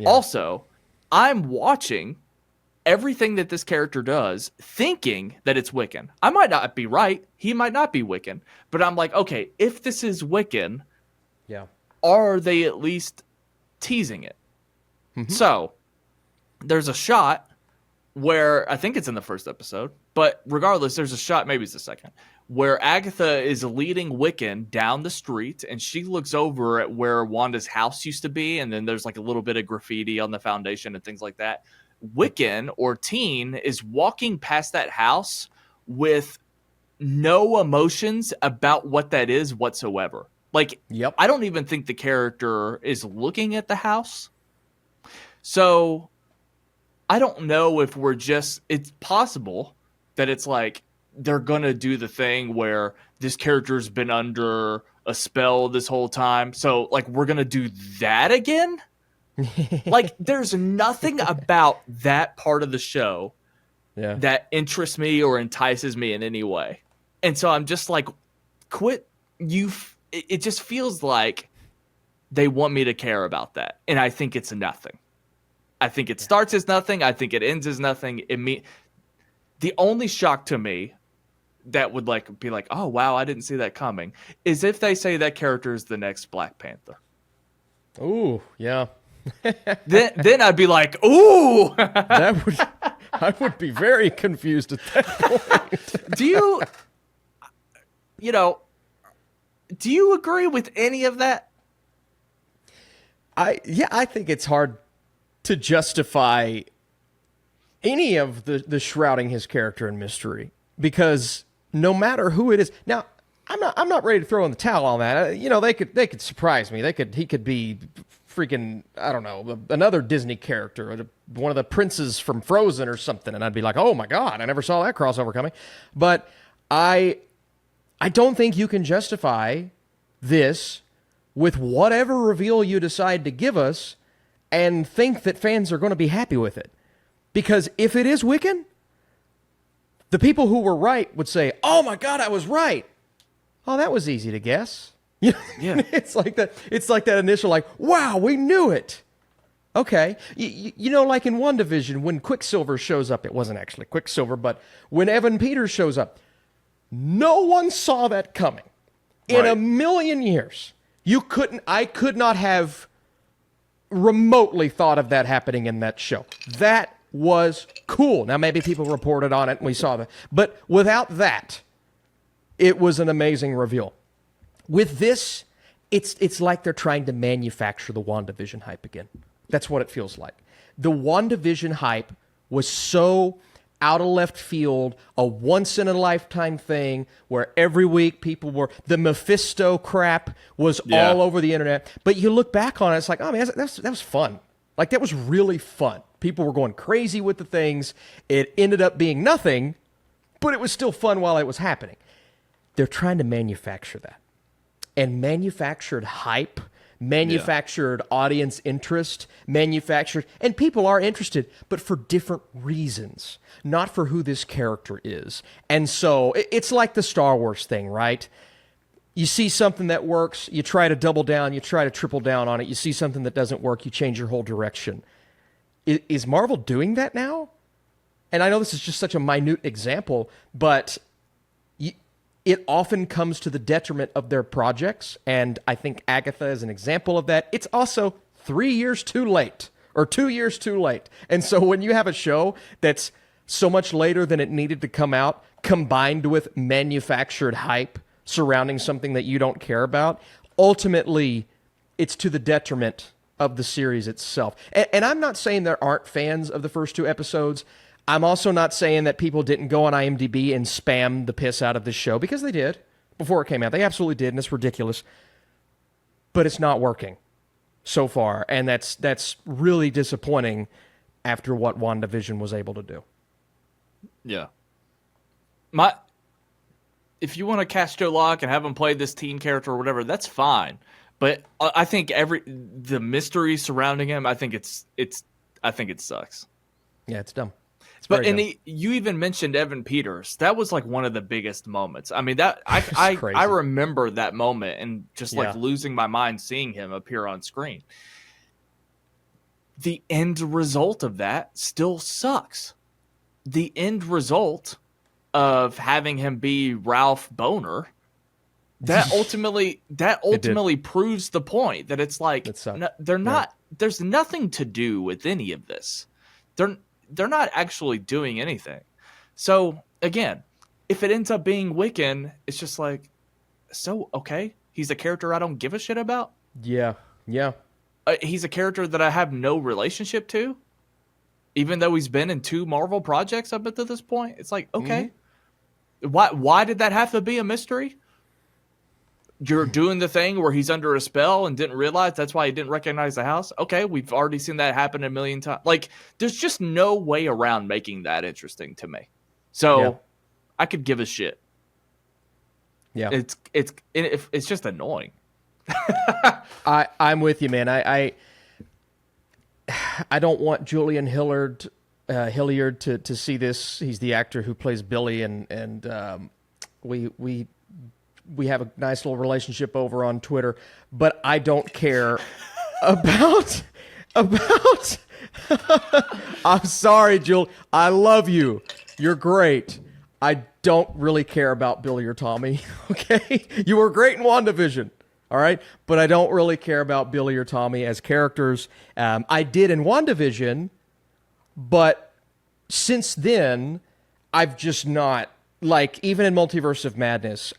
Also, I'm watching everything that this character does thinking that it's Wiccan. I might not be right. He might not be Wiccan. But I'm like, okay, if this is Wiccan, are they at least teasing it? So there's a shot where, I think it's in the first episode, but regardless, there's a shot, maybe it's the second, where Agatha is leading Wiccan down the street, and she looks over at where Wanda's house used to be, and then there's like a little bit of graffiti on the foundation and things like that. Wiccan or teen is walking past that house with no emotions about what that is whatsoever. Like, Yep. I don't even think the character is looking at the house. So I don't know if it's possible that it's like they're going to do the thing where this character's been under a spell this whole time. So, like, we're going to do that again? Like, there's nothing about that part of the show that interests me or entices me in any way. And so I'm just like, quit. It just feels like they want me to care about that. And I think it's nothing. I think it starts as nothing. I think it ends as nothing. The only shock to me that would like be like, oh wow, I didn't see that coming, is if they say that character is the next Black Panther. Ooh, yeah. then I'd be like, ooh. I would be very confused at that point. Do you agree with any of that? I think it's hard to justify any of the shrouding his character in mystery, because no matter who it is. Now, I'm not ready to throw in the towel on that. They could surprise me. He could be freaking, I don't know, another Disney character, or one of the princes from Frozen or something, and I'd be like, oh my God, I never saw that crossover coming. But I don't think you can justify this with whatever reveal you decide to give us and think that fans are going to be happy with it. Because if it is Wiccan, the people who were right would say, oh my God, I was right. Oh, that was easy to guess. Yeah. It's like that initial, like, wow, we knew it. Okay. Like in WandaVision, when Quicksilver shows up, it wasn't actually Quicksilver, but when Evan Peters shows up, no one saw that coming. In a million years. I could not have remotely thought of that happening in that show. That was cool. Now, maybe people reported on it and we saw that. But without that, it was an amazing reveal. With this, it's like they're trying to manufacture the WandaVision hype again. That's what it feels like. The WandaVision hype was so out of left field, a once-in-a-lifetime thing where every week the Mephisto crap was all over the internet. But you look back on it, it's like, oh man, that was fun. Like, that was really fun. People were going crazy with the things. It ended up being nothing, but it was still fun while it was happening. They're trying to manufacture that. And manufactured hype, manufactured audience interest, and people are interested, but for different reasons, not for who this character is. And so it's like the Star Wars thing, right? You see something that works, you try to double down, you try to triple down on it. You see something that doesn't work, you change your whole direction. Is Marvel doing that now? And I know this is just such a minute example, but it often comes to the detriment of their projects, and I think Agatha is an example of that. It's also 3 years too late, or 2 years too late. And so when you have a show that's so much later than it needed to come out, combined with manufactured hype surrounding something that you don't care about, ultimately, it's to the detriment of the series itself. And I'm not saying there aren't fans of the first 2 episodes. I'm also not saying that people didn't go on IMDb and spam the piss out of this show, because they did before it came out. They absolutely did, and it's ridiculous. But it's not working so far, and that's really disappointing after what WandaVision was able to do. Yeah. If you want to cast Joe Locke and have him play this teen character or whatever, that's fine. But I think the mystery surrounding him, I think it sucks. Yeah, it's dumb. You even mentioned Evan Peters. That was like one of the biggest moments. I mean, that I remember that moment and just like losing my mind seeing him appear on screen. The end result of that still sucks. The end result of having him be Ralph Boner, that ultimately proves the point that it's like they're not. There's nothing to do with any of this. They're not actually doing anything. So again, if it ends up being Wiccan, it's just like, so okay, he's a character I don't give a shit about. Yeah. He's a character that I have no relationship to. even though he's been in 2 Marvel projects up until this point. It's like, okay, why did that have to be a mystery? You're doing the thing where he's under a spell and didn't realize that's why he didn't recognize the house. Okay, we've already seen that happen a million times. Like, there's just no way around making that interesting to me. So I could give a shit. Yeah, it's just annoying. I'm with you, man. I don't want Julian Hilliard to see this. He's the actor who plays Billy, and we have a nice little relationship over on Twitter, but I don't care about. I'm sorry, Jul. I love you. You're great. I don't really care about Billy or Tommy. Okay, you were great in WandaVision. All right, but I don't really care about Billy or Tommy as characters. I did in WandaVision, but since then, I've just not. Like, even in Multiverse of Madness,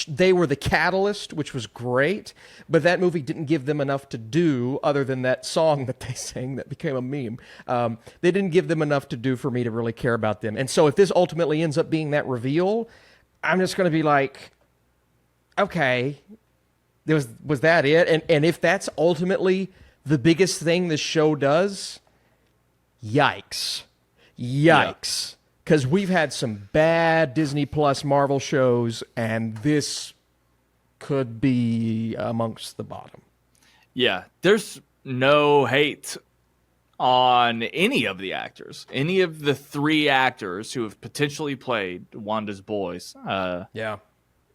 they were the catalyst, which was great, but that movie didn't give them enough to do other than that song that they sang that became a meme. They didn't give them enough to do for me to really care about them. And so if this ultimately ends up being that reveal, I'm just going to be like, okay, was that it? And if that's ultimately the biggest thing this show does, yikes. Because we've had some bad Disney Plus Marvel shows, and this could be amongst the bottom. Yeah, there's no hate on any of the actors. Any of the 3 actors who have potentially played Wanda's boys.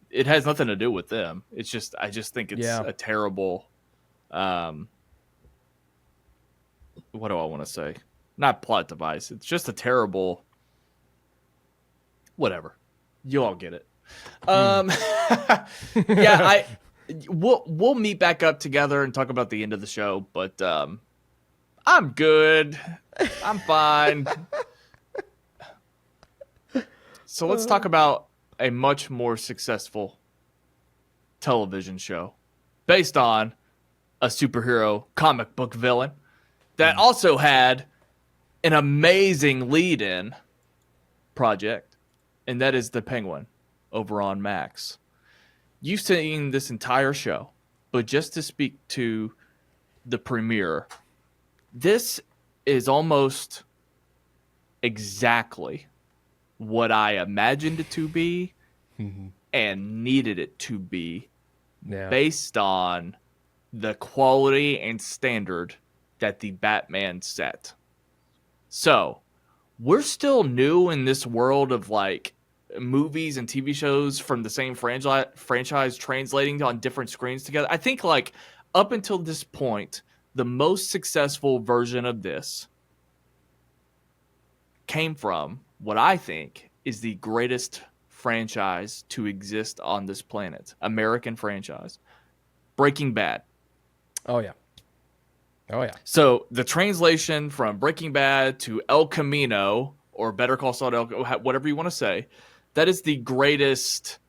It has nothing to do with them. It's just, I just think it's a terrible, what do I want to say? Not plot device. It's just a terrible... Whatever, you all get it. We'll meet back up together and talk about the end of the show. But I'm good. I'm fine. So let's talk about a much more successful television show based on a superhero comic book villain that also had an amazing lead-in project. And that is the Penguin over on Max. You've seen this entire show, but just to speak to the premiere, this is almost exactly what I imagined it to be and needed it to be based on the quality and standard that the Batman set. So, we're still new in this world of like movies and TV shows from the same franchise translating on different screens together. I think like up until this point, the most successful version of this came from what I think is the greatest franchise to exist on this planet, American franchise, Breaking Bad. Oh yeah. So the translation from Breaking Bad to El Camino, or Better Call Saul, whatever you want to say, that is the greatest,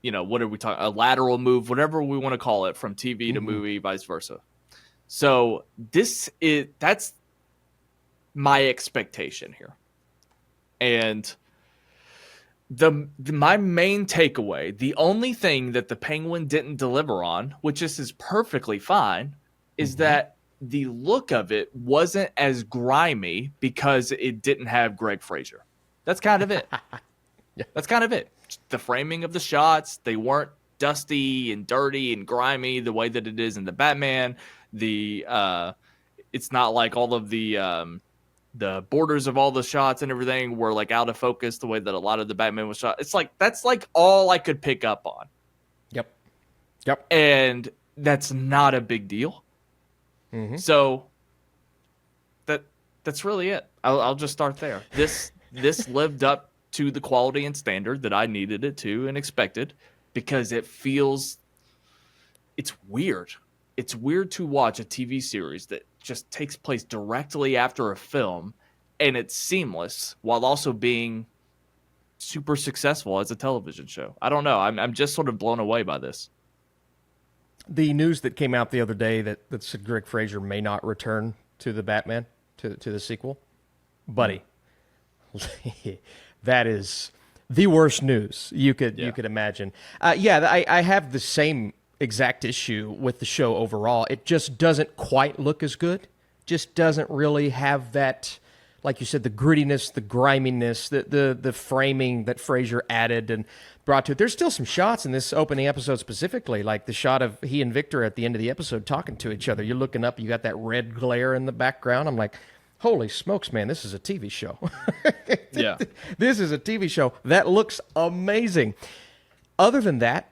what are we talking, a lateral move, whatever we want to call it, from TV to movie, vice versa. So that's my expectation here. And my main takeaway, the only thing that the Penguin didn't deliver on, which is perfectly fine, is that the look of it wasn't as grimy because it didn't have Greg Fraser. That's kind of it. That's kind of it. The framing of the shots, they weren't dusty and dirty and grimy the way that it is in the Batman. It's not like all of the borders of all the shots and everything were like out of focus the way that a lot of the Batman was shot. It's like, that's like all I could pick up on. Yep. And that's not a big deal. So that's really it. I'll just start there. This lived up to the quality and standard that I needed it to and expected, because it's weird. It's weird to watch a TV series that just takes place directly after a film, and it's seamless while also being super successful as a television show. I don't know. I'm just sort of blown away by this. The news that came out the other day that said Greg Fraser may not return to the Batman, to the sequel. buddy, that is the worst news you could imagine. I have the same exact issue with the show overall. It just doesn't quite look as good. Just doesn't really have that, like you said, the grittiness, the griminess, the framing that Frasier added and brought to it. There's still some shots in this opening episode specifically, like the shot of he and Victor at the end of the episode talking to each other. You're looking up, you got that red glare in the background. I'm like, holy smokes, man, this is a TV show. Yeah. This is a TV show. That looks amazing. Other than that,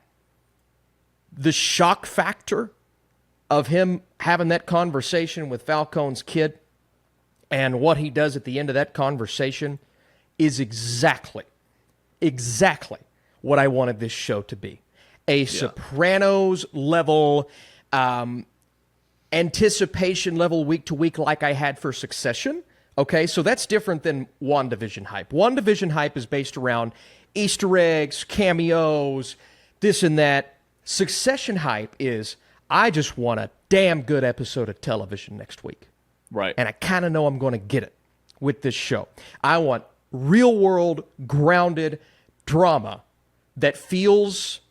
the shock factor of him having that conversation with Falcone's kid and what he does at the end of that conversation is exactly what I wanted this show to be. A Sopranos level, anticipation level week to week like I had for Succession. Okay, so that's different than WandaVision hype. WandaVision hype is based around Easter eggs, cameos, this and that. Succession hype is, I just want a damn good episode of television next week. Right. And I kind of know I'm going to get it with this show. I want real-world, grounded drama that feels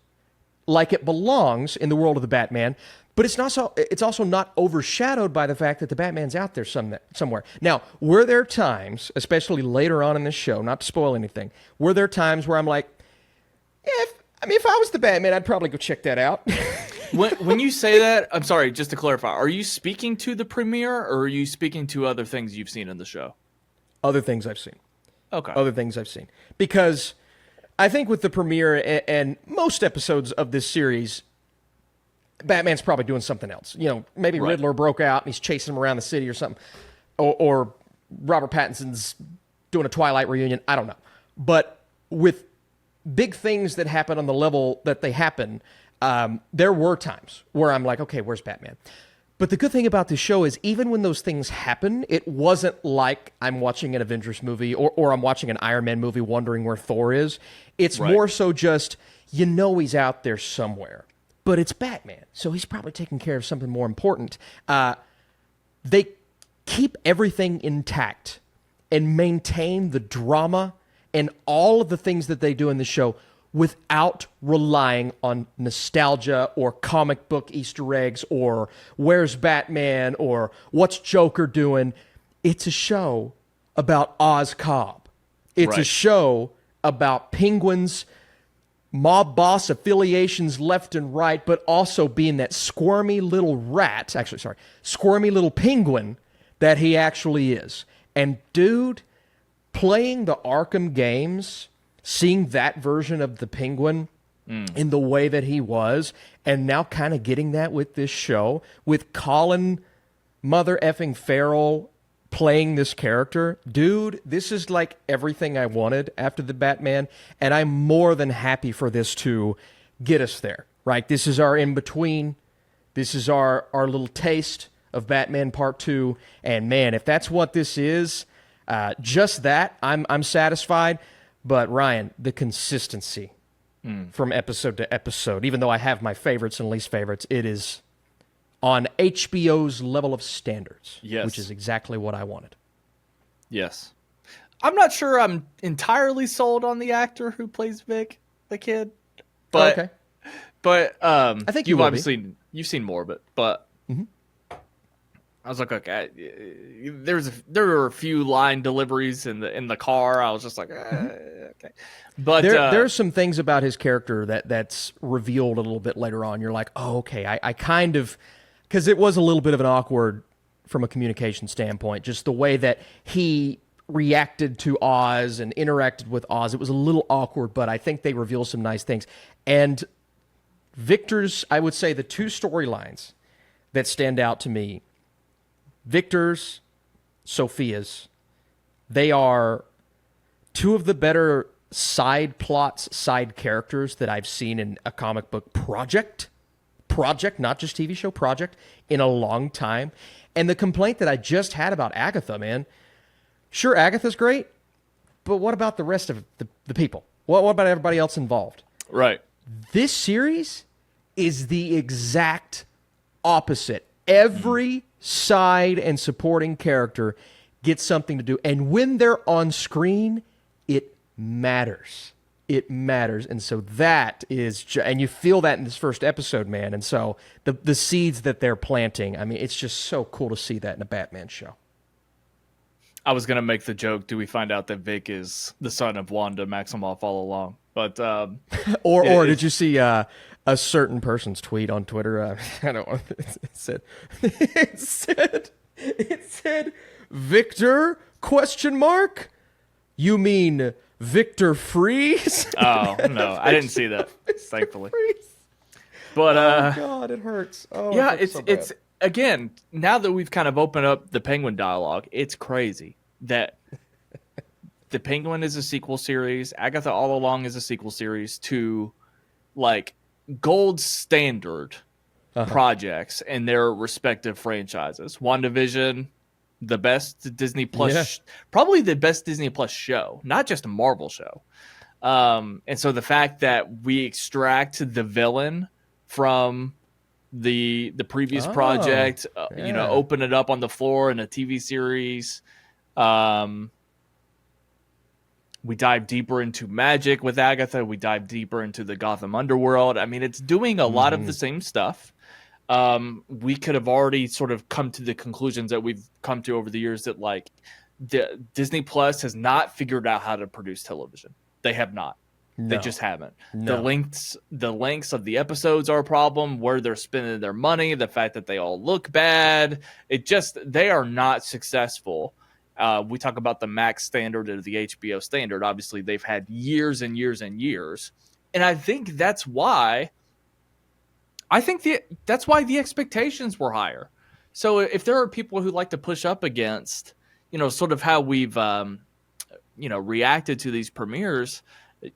like it belongs in the world of the Batman, but it's also not overshadowed by the fact that the Batman's out there somewhere. Now, were there times, especially later on in the show, not to spoil anything, were there times where I'm like, if I was the Batman, I'd probably go check that out. When you say that, I'm sorry, just to clarify, are you speaking to the premiere or are you speaking to other things you've seen in the show? Other things I've seen. Okay. Other things I've seen. Because I think with the premiere and most episodes of this series, Batman's probably doing something else. You know, maybe Right. Riddler broke out and he's chasing him around the city or something. Or Robert Pattinson's doing a Twilight reunion. I don't know. But with big things that happen on the level that they happen, there were times where I'm like, okay, where's Batman? But the good thing about this show is even when those things happen, it wasn't like I'm watching an Avengers movie or I'm watching an Iron Man movie wondering where Thor is. It's Right. more so just, you know he's out there somewhere. But it's Batman, so he's probably taking care of something more important. They keep everything intact and maintain the drama and all of the things that they do in the show without relying on nostalgia or comic book Easter eggs or where's Batman or what's Joker doing. It's a show about Oz Cobb. It's a Right. show about Penguin's mob boss affiliations left and right, but also being that squirmy little squirmy little penguin that he actually is. And dude, playing the Arkham games, seeing that version of the Penguin in the way that he was, and now kind of getting that with this show, with Colin mother effing Farrell playing this character, dude, this is like everything I wanted after the Batman, and I'm more than happy for this to get us there, right? This is our in-between. This is our little taste of Batman Part 2, and man, if that's what this is, just that, I'm satisfied. But Ryan, the consistency from episode to episode, even though I have my favorites and least favorites, it is on HBO's level of standards, Yes. which is exactly what I wanted. Yes. I'm not sure I'm entirely sold on the actor who plays Vic, the kid. But Okay. But I think you've you will obviously you've seen more of it, but I was like, okay, there were a few line deliveries in the car. I was just like, okay, but There's some things about his character that's revealed a little bit later on. You're like, oh, okay, I kind of, because it was a little bit of an awkward from a communication standpoint, just the way that he reacted to Oz and interacted with Oz. It was a little awkward, but I think they reveal some nice things. And Victor's, I would say the two storylines that stand out to me, Victor's, Sophia's, they are two of the better side plots, side characters that I've seen in a comic book project, not just TV show, project, in a long time. And the complaint that I just had about Agatha, man, sure, Agatha's great, but what about the rest of the people? What about everybody else involved? right, This series is the exact opposite. Every side and supporting character get something to do. And when they're on screen, it matters. It matters. And so that is, and you feel that in this first episode, man. And so the seeds that they're planting, I mean, it's just so cool to see that in a Batman show. I was going to make the joke, do we find out that Vic is the son of Wanda Maximoff all along? But or did you see a certain person's tweet on Twitter? I don't know. It said Victor ? You mean Victor Freeze? Oh no, I didn't see that. Thankfully. But oh God, it hurts. Oh yeah, it hurts so it's again, now that we've kind of opened up the Penguin dialogue, it's crazy that the Penguin is a sequel series, Agatha All Along is a sequel series to like gold standard projects in their respective franchises. WandaVision, the best Disney Plus, probably the best Disney Plus show, not just a Marvel show. And so the fact that we extract the villain from the previous project, open it up on the floor in a TV series. We dive deeper into magic with Agatha. We dive deeper into the Gotham underworld. I mean, it's doing a lot of the same stuff. We could have already sort of come to the conclusions that we've come to over the years that like the Disney Plus has not figured out how to produce television. They have not. No. They just haven't. No. The lengths of the episodes are a problem, where they're spending their money, the fact that they all look bad. They are not successful. We talk about the Max standard or the HBO standard. Obviously, they've had years and years and years. And I think that's why the expectations were higher. So if there are people who like to push up against, sort of how we've, reacted to these premieres,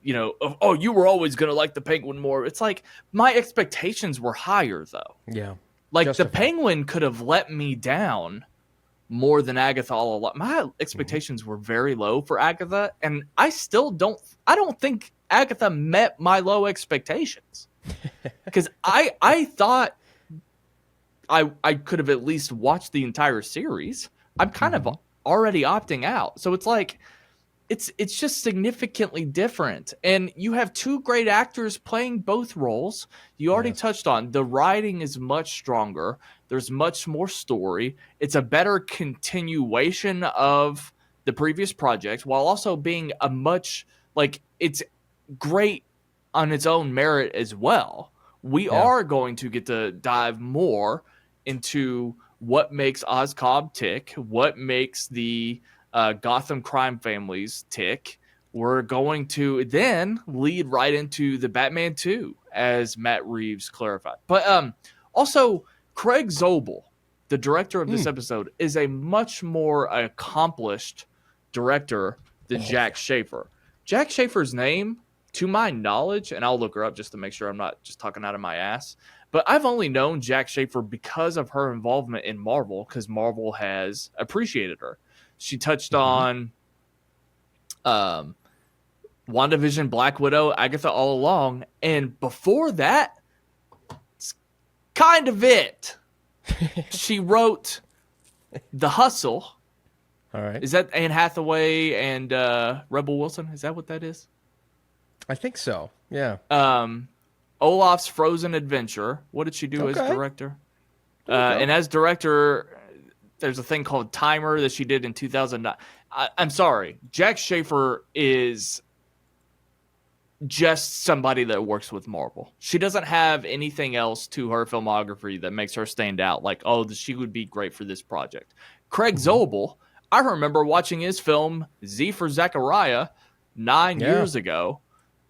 you were always going to like the Penguin more. It's like my expectations were higher, though. Yeah. Like the Penguin could have let me down more than Agatha all along. My expectations were very low for Agatha, and I don't think Agatha met my low expectations. Because I thought I could have at least watched the entire series. I'm kind of already opting out. So it's like it's just significantly different. And you have two great actors playing both roles. You already touched on the writing is much stronger. There's much more story. It's a better continuation of the previous project while also being it's great on its own merit as well. We are going to get to dive more into what makes Oscorp tick, what makes the Gotham crime families tick. We're going to then lead right into the Batman 2, as Matt Reeves clarified. But also, Craig Zobel, the director of this episode, is a much more accomplished director than Jack Schaefer. Jack Schaefer's name, to my knowledge, and I'll look her up just to make sure I'm not just talking out of my ass, but I've only known Jack Schaefer because of her involvement in Marvel, because Marvel has appreciated her. She touched on WandaVision, Black Widow, Agatha All Along, and before that, it's kind of it. She wrote The Hustle. All right. Is that Anne Hathaway and Rebel Wilson? Is that what that is? I think so. Yeah. Olaf's Frozen Adventure. What did she do as director? And as director, there's a thing called Timer that she did in 2009. I'm sorry. Jack Schaefer is just somebody that works with Marvel. She doesn't have anything else to her filmography that makes her stand out. Like, she would be great for this project. Craig Zobel, I remember watching his film Z for Zachariah 9 years ago.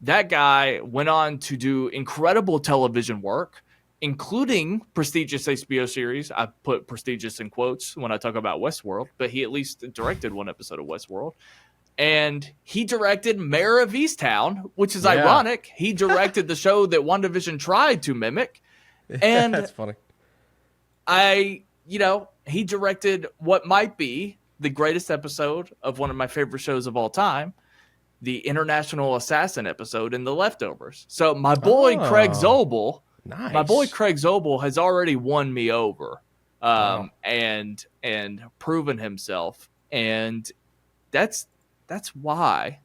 That guy went on to do incredible television work, including prestigious HBO series. I put prestigious in quotes when I talk about Westworld, but he at least directed one episode of Westworld. And he directed Mayor of Easttown, which is ironic. He directed the show that WandaVision tried to mimic. And that's funny. He directed what might be the greatest episode of one of my favorite shows of all time, the International Assassin episode in The Leftovers. So my boy Craig Zobel, has already won me over, and proven himself And that's why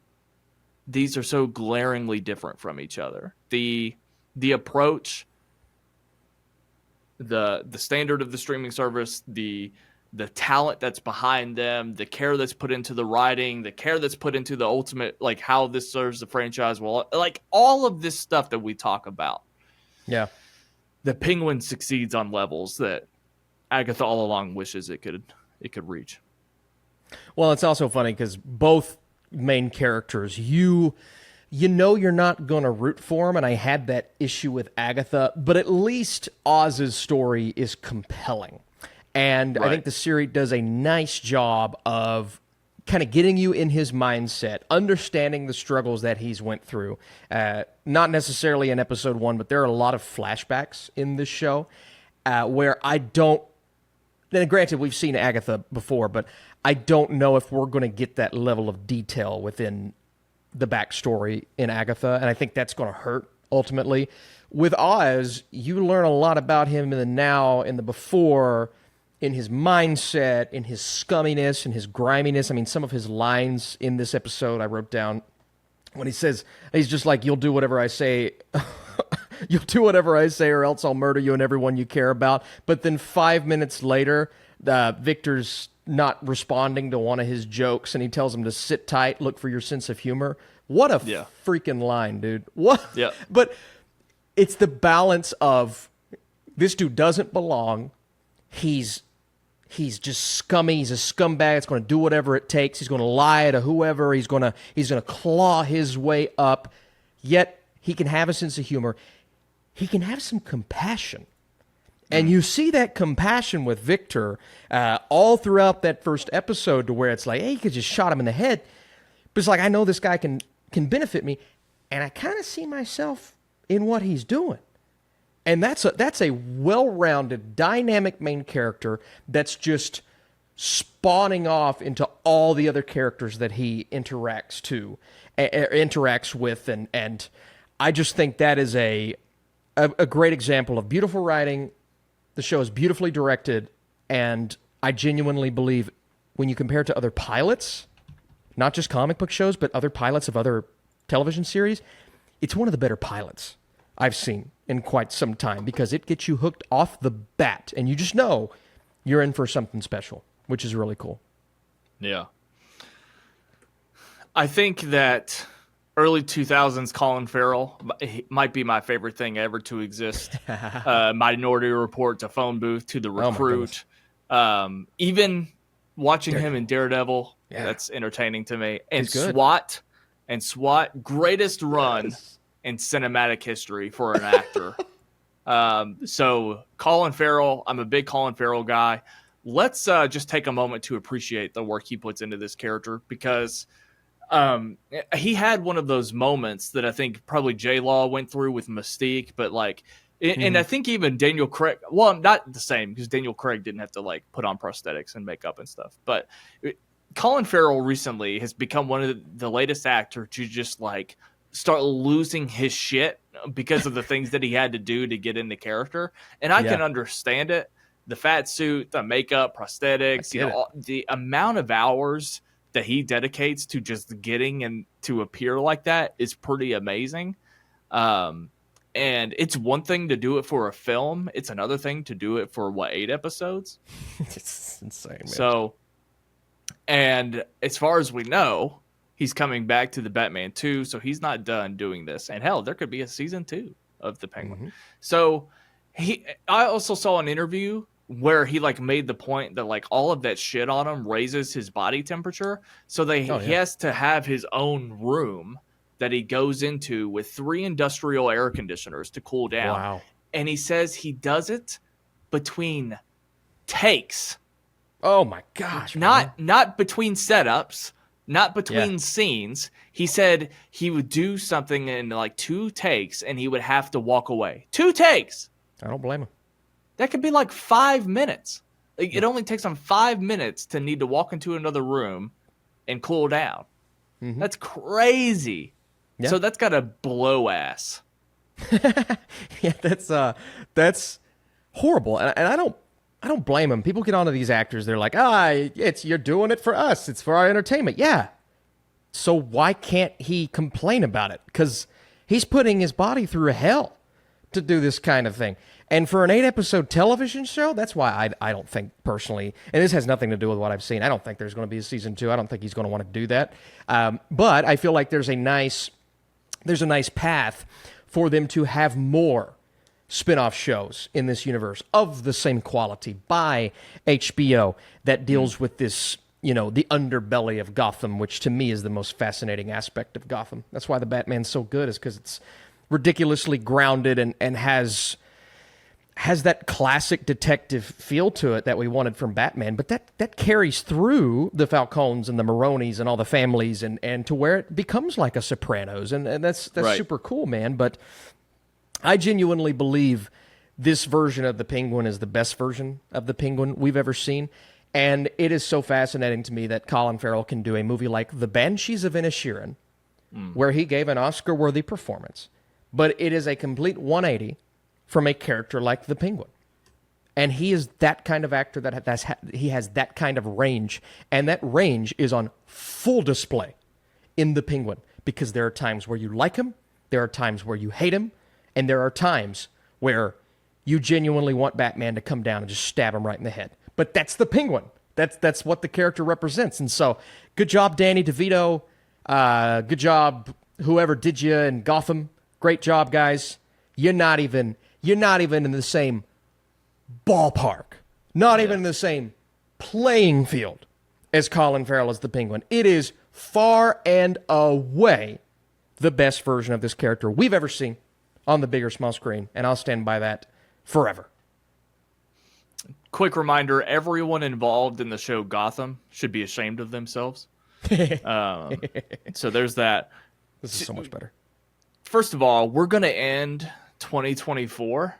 these are so glaringly different from each other. The approach, the standard of the streaming service, the talent that's behind them, the care that's put into the writing, the care that's put into the ultimate, like how this serves the franchise well, like all of this stuff that we talk about. Yeah. The Penguin succeeds on levels that Agatha all along wishes it could reach. Well, it's also funny because both main characters, you know you're not going to root for them, and I had that issue with Agatha, but at least Oz's story is compelling. And I think the series does a nice job of kind of getting you in his mindset, understanding the struggles that he's went through. Not necessarily in episode 1, but there are a lot of flashbacks in this show where I don't... Then granted, we've seen Agatha before, but I don't know if we're going to get that level of detail within the backstory in Agatha, and I think that's going to hurt ultimately. With Oz, you learn a lot about him in the now, in the before, in his mindset, in his scumminess, in his griminess. I mean, some of his lines in this episode I wrote down when he says, he's just like, you'll do whatever I say, you'll do whatever I say or else I'll murder you and everyone you care about. But then 5 minutes later, Victor's not responding to one of his jokes, and he tells him to sit tight, look for your sense of humor. What a freaking line, dude. What? Yeah. But it's the balance of this dude doesn't belong. He's just scummy. He's a scumbag. It's going to do whatever it takes. He's going to lie to whoever. He's going to claw his way up. Yet he can have a sense of humor. He can have some compassion. And you see that compassion with Victor all throughout that first episode, to where it's like, hey, you could just shot him in the head. But it's like, I know this guy can benefit me, and I kind of see myself in what he's doing. And that's a well-rounded, dynamic main character that's just spawning off into all the other characters that he interacts with, and I just think that is a great example of beautiful writing. The show is beautifully directed, and I genuinely believe when you compare it to other pilots, not just comic book shows, but other pilots of other television series, it's one of the better pilots I've seen in quite some time, because it gets you hooked off the bat, and you just know you're in for something special, which is really cool. Yeah. I think that early 2000s Colin Farrell might be my favorite thing ever to exist. Minority Report to Phone Booth to The Recruit. Even watching him in Daredevil, that's entertaining to me. And SWAT, greatest run in cinematic history for an actor. So Colin Farrell, I'm a big Colin Farrell guy. Let's just take a moment to appreciate the work he puts into this character, because he had one of those moments that I think probably J-Law went through with Mystique, but like, and I think even Daniel Craig, well, not the same, because Daniel Craig didn't have to like put on prosthetics and makeup and stuff, but Colin Farrell recently has become one of the latest actor to just like start losing his shit because of the things that he had to do to get into character. And I can understand it. The fat suit, the makeup, prosthetics, the amount of hours that he dedicates to just getting and to appear like that is pretty amazing. And it's one thing to do it for a film. It's another thing to do it for 8 episodes. It's insane, man. So, and as far as we know, he's coming back to the Batman 2, so he's not done doing this. And hell, there could be a season 2 of the Penguin. Mm-hmm. So I also saw an interview where he like made the point that like all of that shit on him raises his body temperature. So he has to have his own room that he goes into with 3 industrial air conditioners to cool down. Wow. And he says he does it between takes. Oh my gosh. Not between setups, not between scenes. He said he would do something in like 2 takes and he would have to walk away. 2 takes. I don't blame him. That could be like 5 minutes. Like, it only takes him 5 minutes to need to walk into another room and cool down. Mm-hmm. That's crazy. Yeah. So that's got to blow ass. Yeah, that's horrible. And I I don't blame them. People get onto these actors. They're like, you're doing it for us. It's for our entertainment. Yeah. So why can't he complain about it? Because he's putting his body through hell to do this kind of thing. And for an 8-episode television show, that's why I don't think personally, and this has nothing to do with what I've seen, I don't think there's going to be a season 2. I don't think he's going to want to do that. But I feel like there's a nice path for them to have more spin-off shows in this universe of the same quality by HBO that deals with this, the underbelly of Gotham, which to me is the most fascinating aspect of Gotham. That's why the Batman's so good, is because it's ridiculously grounded and has that classic detective feel to it that we wanted from Batman, but that carries through the Falcones and the Maronis and all the families and to where it becomes like a Sopranos, and that's right. Super cool, man. But I genuinely believe this version of the Penguin is the best version of the Penguin we've ever seen, and it is so fascinating to me that Colin Farrell can do a movie like The Banshees of Inisherin, where he gave an Oscar-worthy performance, but it is a complete 180 from a character like the Penguin. And he is that kind of actor he has that kind of range, and that range is on full display in the Penguin, because there are times where you like him, there are times where you hate him, and there are times where you genuinely want Batman to come down and just stab him right in the head. But that's the Penguin. That's what the character represents. And so, good job, Danny DeVito. Good job, whoever did you in Gotham. Great job, guys. You're not even in the same ballpark, not even in the same playing field as Colin Farrell as the Penguin. It is far and away the best version of this character we've ever seen on the big or small screen, and I'll stand by that forever. Quick reminder, everyone involved in the show Gotham should be ashamed of themselves. So there's that. This is so much better. First of all, we're going to end 2024,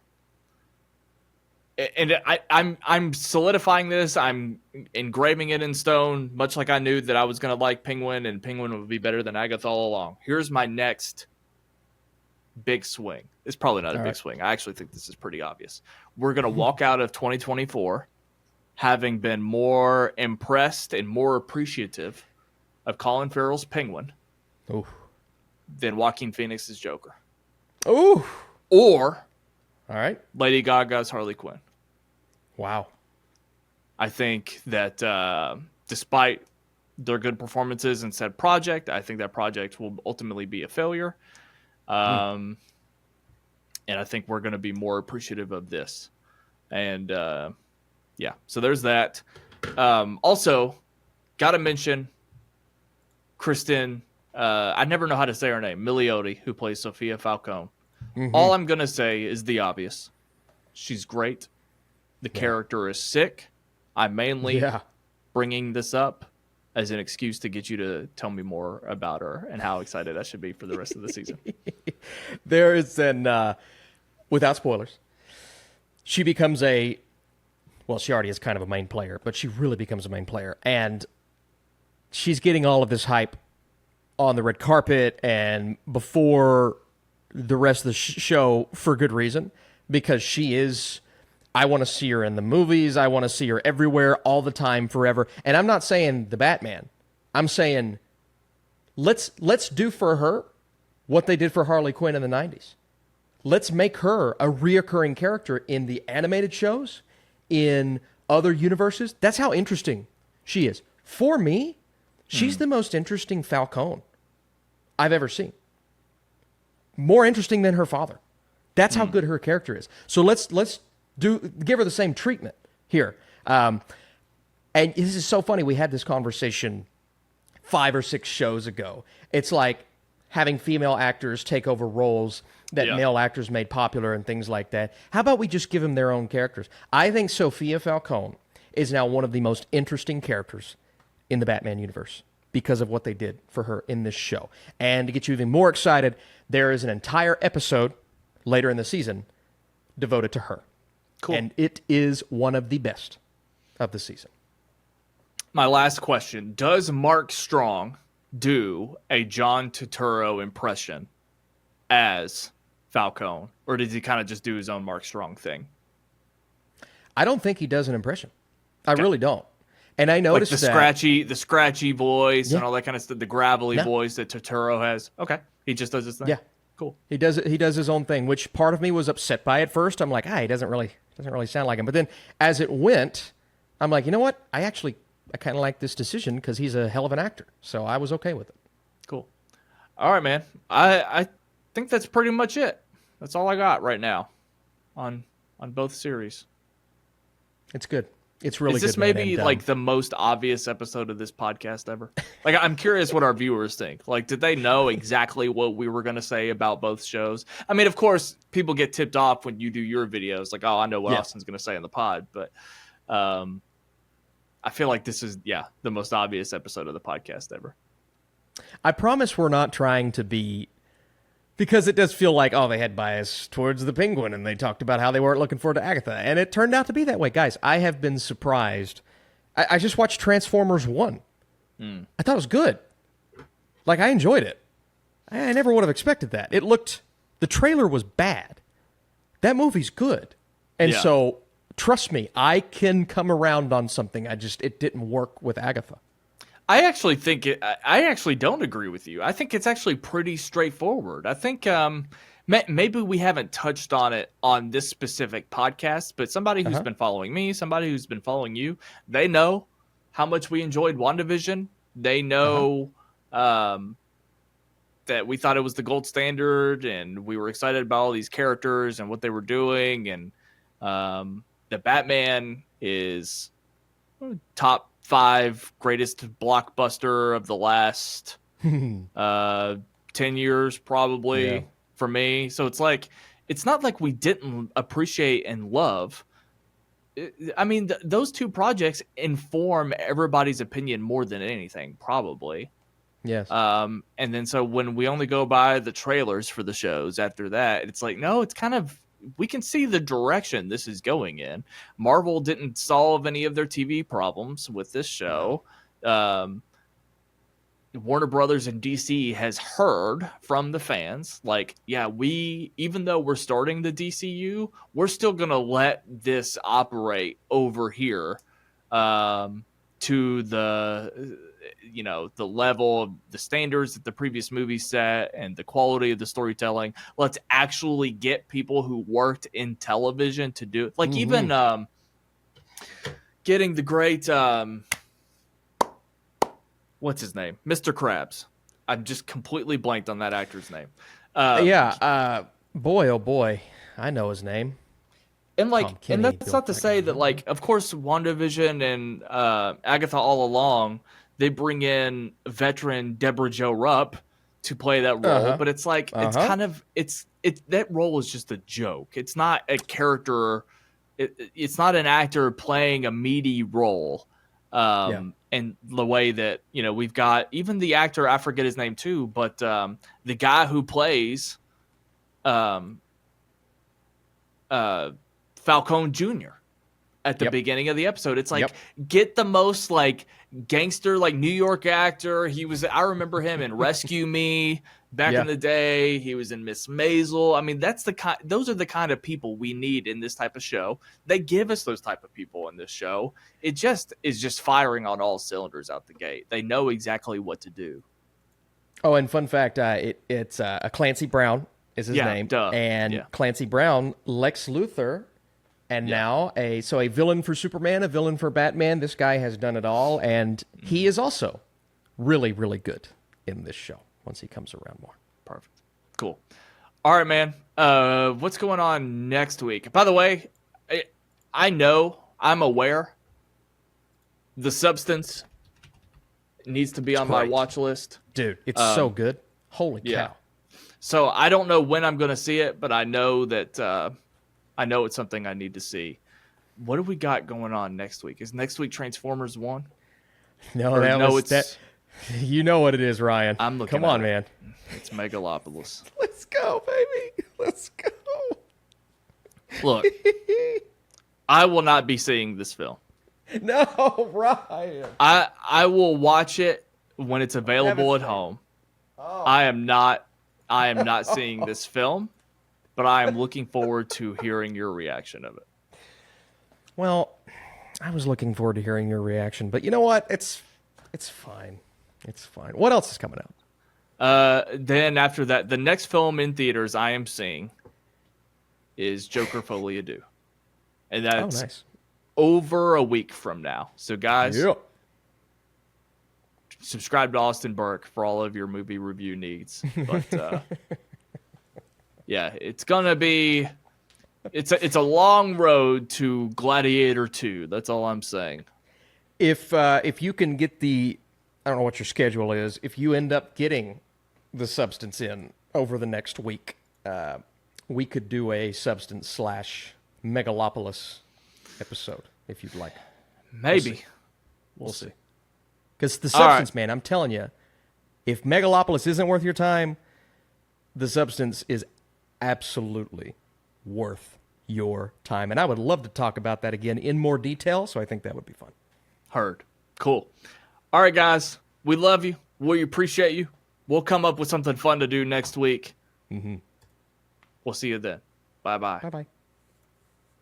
and I'm solidifying this. I'm engraving it in stone, much like I knew that I was going to like Penguin, and Penguin would be better than Agatha all along. Here's my next big swing. It's probably not a big swing. I actually think this is pretty obvious. We're going to walk out of 2024 having been more impressed and more appreciative of Colin Farrell's Penguin than Joaquin Phoenix's Joker. Ooh. Or all right, Lady Gaga's Harley Quinn. Wow. I think that despite their good performances in said project, I think that project will ultimately be a failure. And I think we're going to be more appreciative of this. And so there's that. Also, got to mention Kristen, I never know how to say her name, Milioti, who plays Sophia Falcone. All I'm going to say is the obvious. She's great. The character is sick. I'm mainly bringing this up as an excuse to get you to tell me more about her and how excited I should be for the rest of the season. There is without spoilers, she becomes she already is kind of a main player, but she really becomes a main player. And she's getting all of this hype on the red carpet and before the rest of the show for good reason, because I want to see her in the movies. I want to see her everywhere, all the time, forever. And I'm not saying the Batman. I'm saying let's do for her what they did for Harley Quinn in the 90s. Let's make her a reoccurring character in the animated shows, in other universes. That's how interesting she is. For me, she's the most interesting Falcone I've ever seen. More interesting than her father. That's how good her character is. So let's give her the same treatment here. And this is so funny. We had this conversation 5 or 6 shows ago. It's like having female actors take over roles that male actors made popular and things like that. How about we just give them their own characters? I think Sophia Falcone is now one of the most interesting characters in the Batman universe because of what they did for her in this show. And to get you even more excited, there is an entire episode later in the season devoted to her. Cool. And it is one of the best of the season. My last question. Does Mark Strong do a John Turturro impression as Falcone? Or does he kind of just do his own Mark Strong thing? I don't think he does an impression. I really don't. And I noticed like the scratchy voice and all that kind of stuff, the gravelly voice that Totoro has. Okay, he just does his thing. Yeah, cool. He does his own thing, which part of me was upset by at first. I'm like, he doesn't really sound like him. But then as it went, I'm like, you know what? I kind of like this decision because he's a hell of an actor. So I was okay with it. Cool. All right, man. I think that's pretty much it. That's all I got right now on both series. It's good. It's really good. Is this maybe like the most obvious episode of this podcast ever? Like, I'm curious what our viewers think. Like, did they know exactly what we were going to say about both shows? I mean, of course, people get tipped off when you do your videos. Like, oh, I know what Austin's going to say in the pod. But I feel like this is, the most obvious episode of the podcast ever. I promise we're not trying to be... Because it does feel like, they had bias towards the Penguin, and they talked about how they weren't looking forward to Agatha. And it turned out to be that way. Guys, I have been surprised. I just watched Transformers 1. I thought it was good. Like, I enjoyed it. I never would have expected that. The trailer was bad. That movie's good. And so, trust me, I can come around on something. It didn't work with Agatha. I actually think I actually don't agree with you. I think it's actually pretty straightforward. I think maybe we haven't touched on it on this specific podcast, but somebody who's been following me, somebody who's been following you, they know how much we enjoyed WandaVision. They know that we thought it was the gold standard, and we were excited about all these characters and what they were doing, and the Batman is top 5 greatest blockbuster of the last 10 years probably for me. So it's not like we didn't appreciate and love. I mean, those two projects inform everybody's opinion more than anything, probably. Yes. And then so when we only go by the trailers for the shows after that, it's like, no, it's kind of, we can see the direction this is going in. Marvel didn't solve any of their TV problems with this show. Warner Brothers and DC has heard from the fans, like, even though we're starting the DCU, we're still going to let this operate over here to the level of the standards that the previous movie set and the quality of the storytelling. Let's actually get people who worked in television to do it. Like even getting the great, what's his name? Mr. Krabs. I'm just completely blanked on that actor's name. Boy, oh boy. I know his name. And that's not to say that, like, of course, WandaVision and Agatha all along, they bring in veteran Deborah Jo Rupp to play that role, but it's like it's kind of that role is just a joke. It's not a character. It's not an actor playing a meaty role. And the way that we've got even the actor, I forget his name too, but the guy who plays Falcone Jr. at the beginning of the episode. It's like, get the most like gangster, like New York actor. I remember him in Rescue Me back in the day. He was in Miss Maisel. I mean, those are the kind of people we need in this type of show. They give us those type of people in this show. It just is just firing on all cylinders out the gate. They know exactly what to do. Oh, and fun fact, it's Clancy Brown is his name. And Clancy Brown, Lex Luthor, and now a villain for Superman, a villain for Batman. This guy has done it all, and he is also really, really good in this show once he comes around more. Perfect. Cool. All right, man. What's going on next week? By the way, I'm aware the Substance needs to be on my watch list. Dude, it's so good. Holy cow. So I don't know when I'm going to see it, but I know that I know it's something I need to see. What do we got going on next week? Is next week Transformers 1? No, you know what it is, Ryan. I'm looking. Come on, man. It's Megalopolis. Let's go, baby. Let's go. Look, I will not be seeing this film. No, Ryan. I will watch it when it's available at home. Oh. I am not seeing this film, but I am looking forward to hearing your reaction of it. Well, I was looking forward to hearing your reaction, but you know what? It's fine. It's fine. What else is coming out? Then after that, the next film in theaters I am seeing is Joker Folie à Deux. And that's nice. over a week from now. So guys, Yep. subscribe to Austin Burke for all of your movie review needs. But yeah, it's gonna be it's a long road to Gladiator 2. That's all I'm saying. If you can get I don't know what your schedule is. If you end up getting the Substance in over the next week, we could do a Substance / Megalopolis episode if you'd like. Maybe. We'll see. Because the Substance, man, I'm telling you, if Megalopolis isn't worth your time, the Substance is absolutely worth your time. And I would love to talk about that again in more detail, so I think that would be fun. Heard. Cool. All right, guys. We love you. We appreciate you. We'll come up with something fun to do next week. Mm-hmm. We'll see you then. Bye-bye. Bye-bye.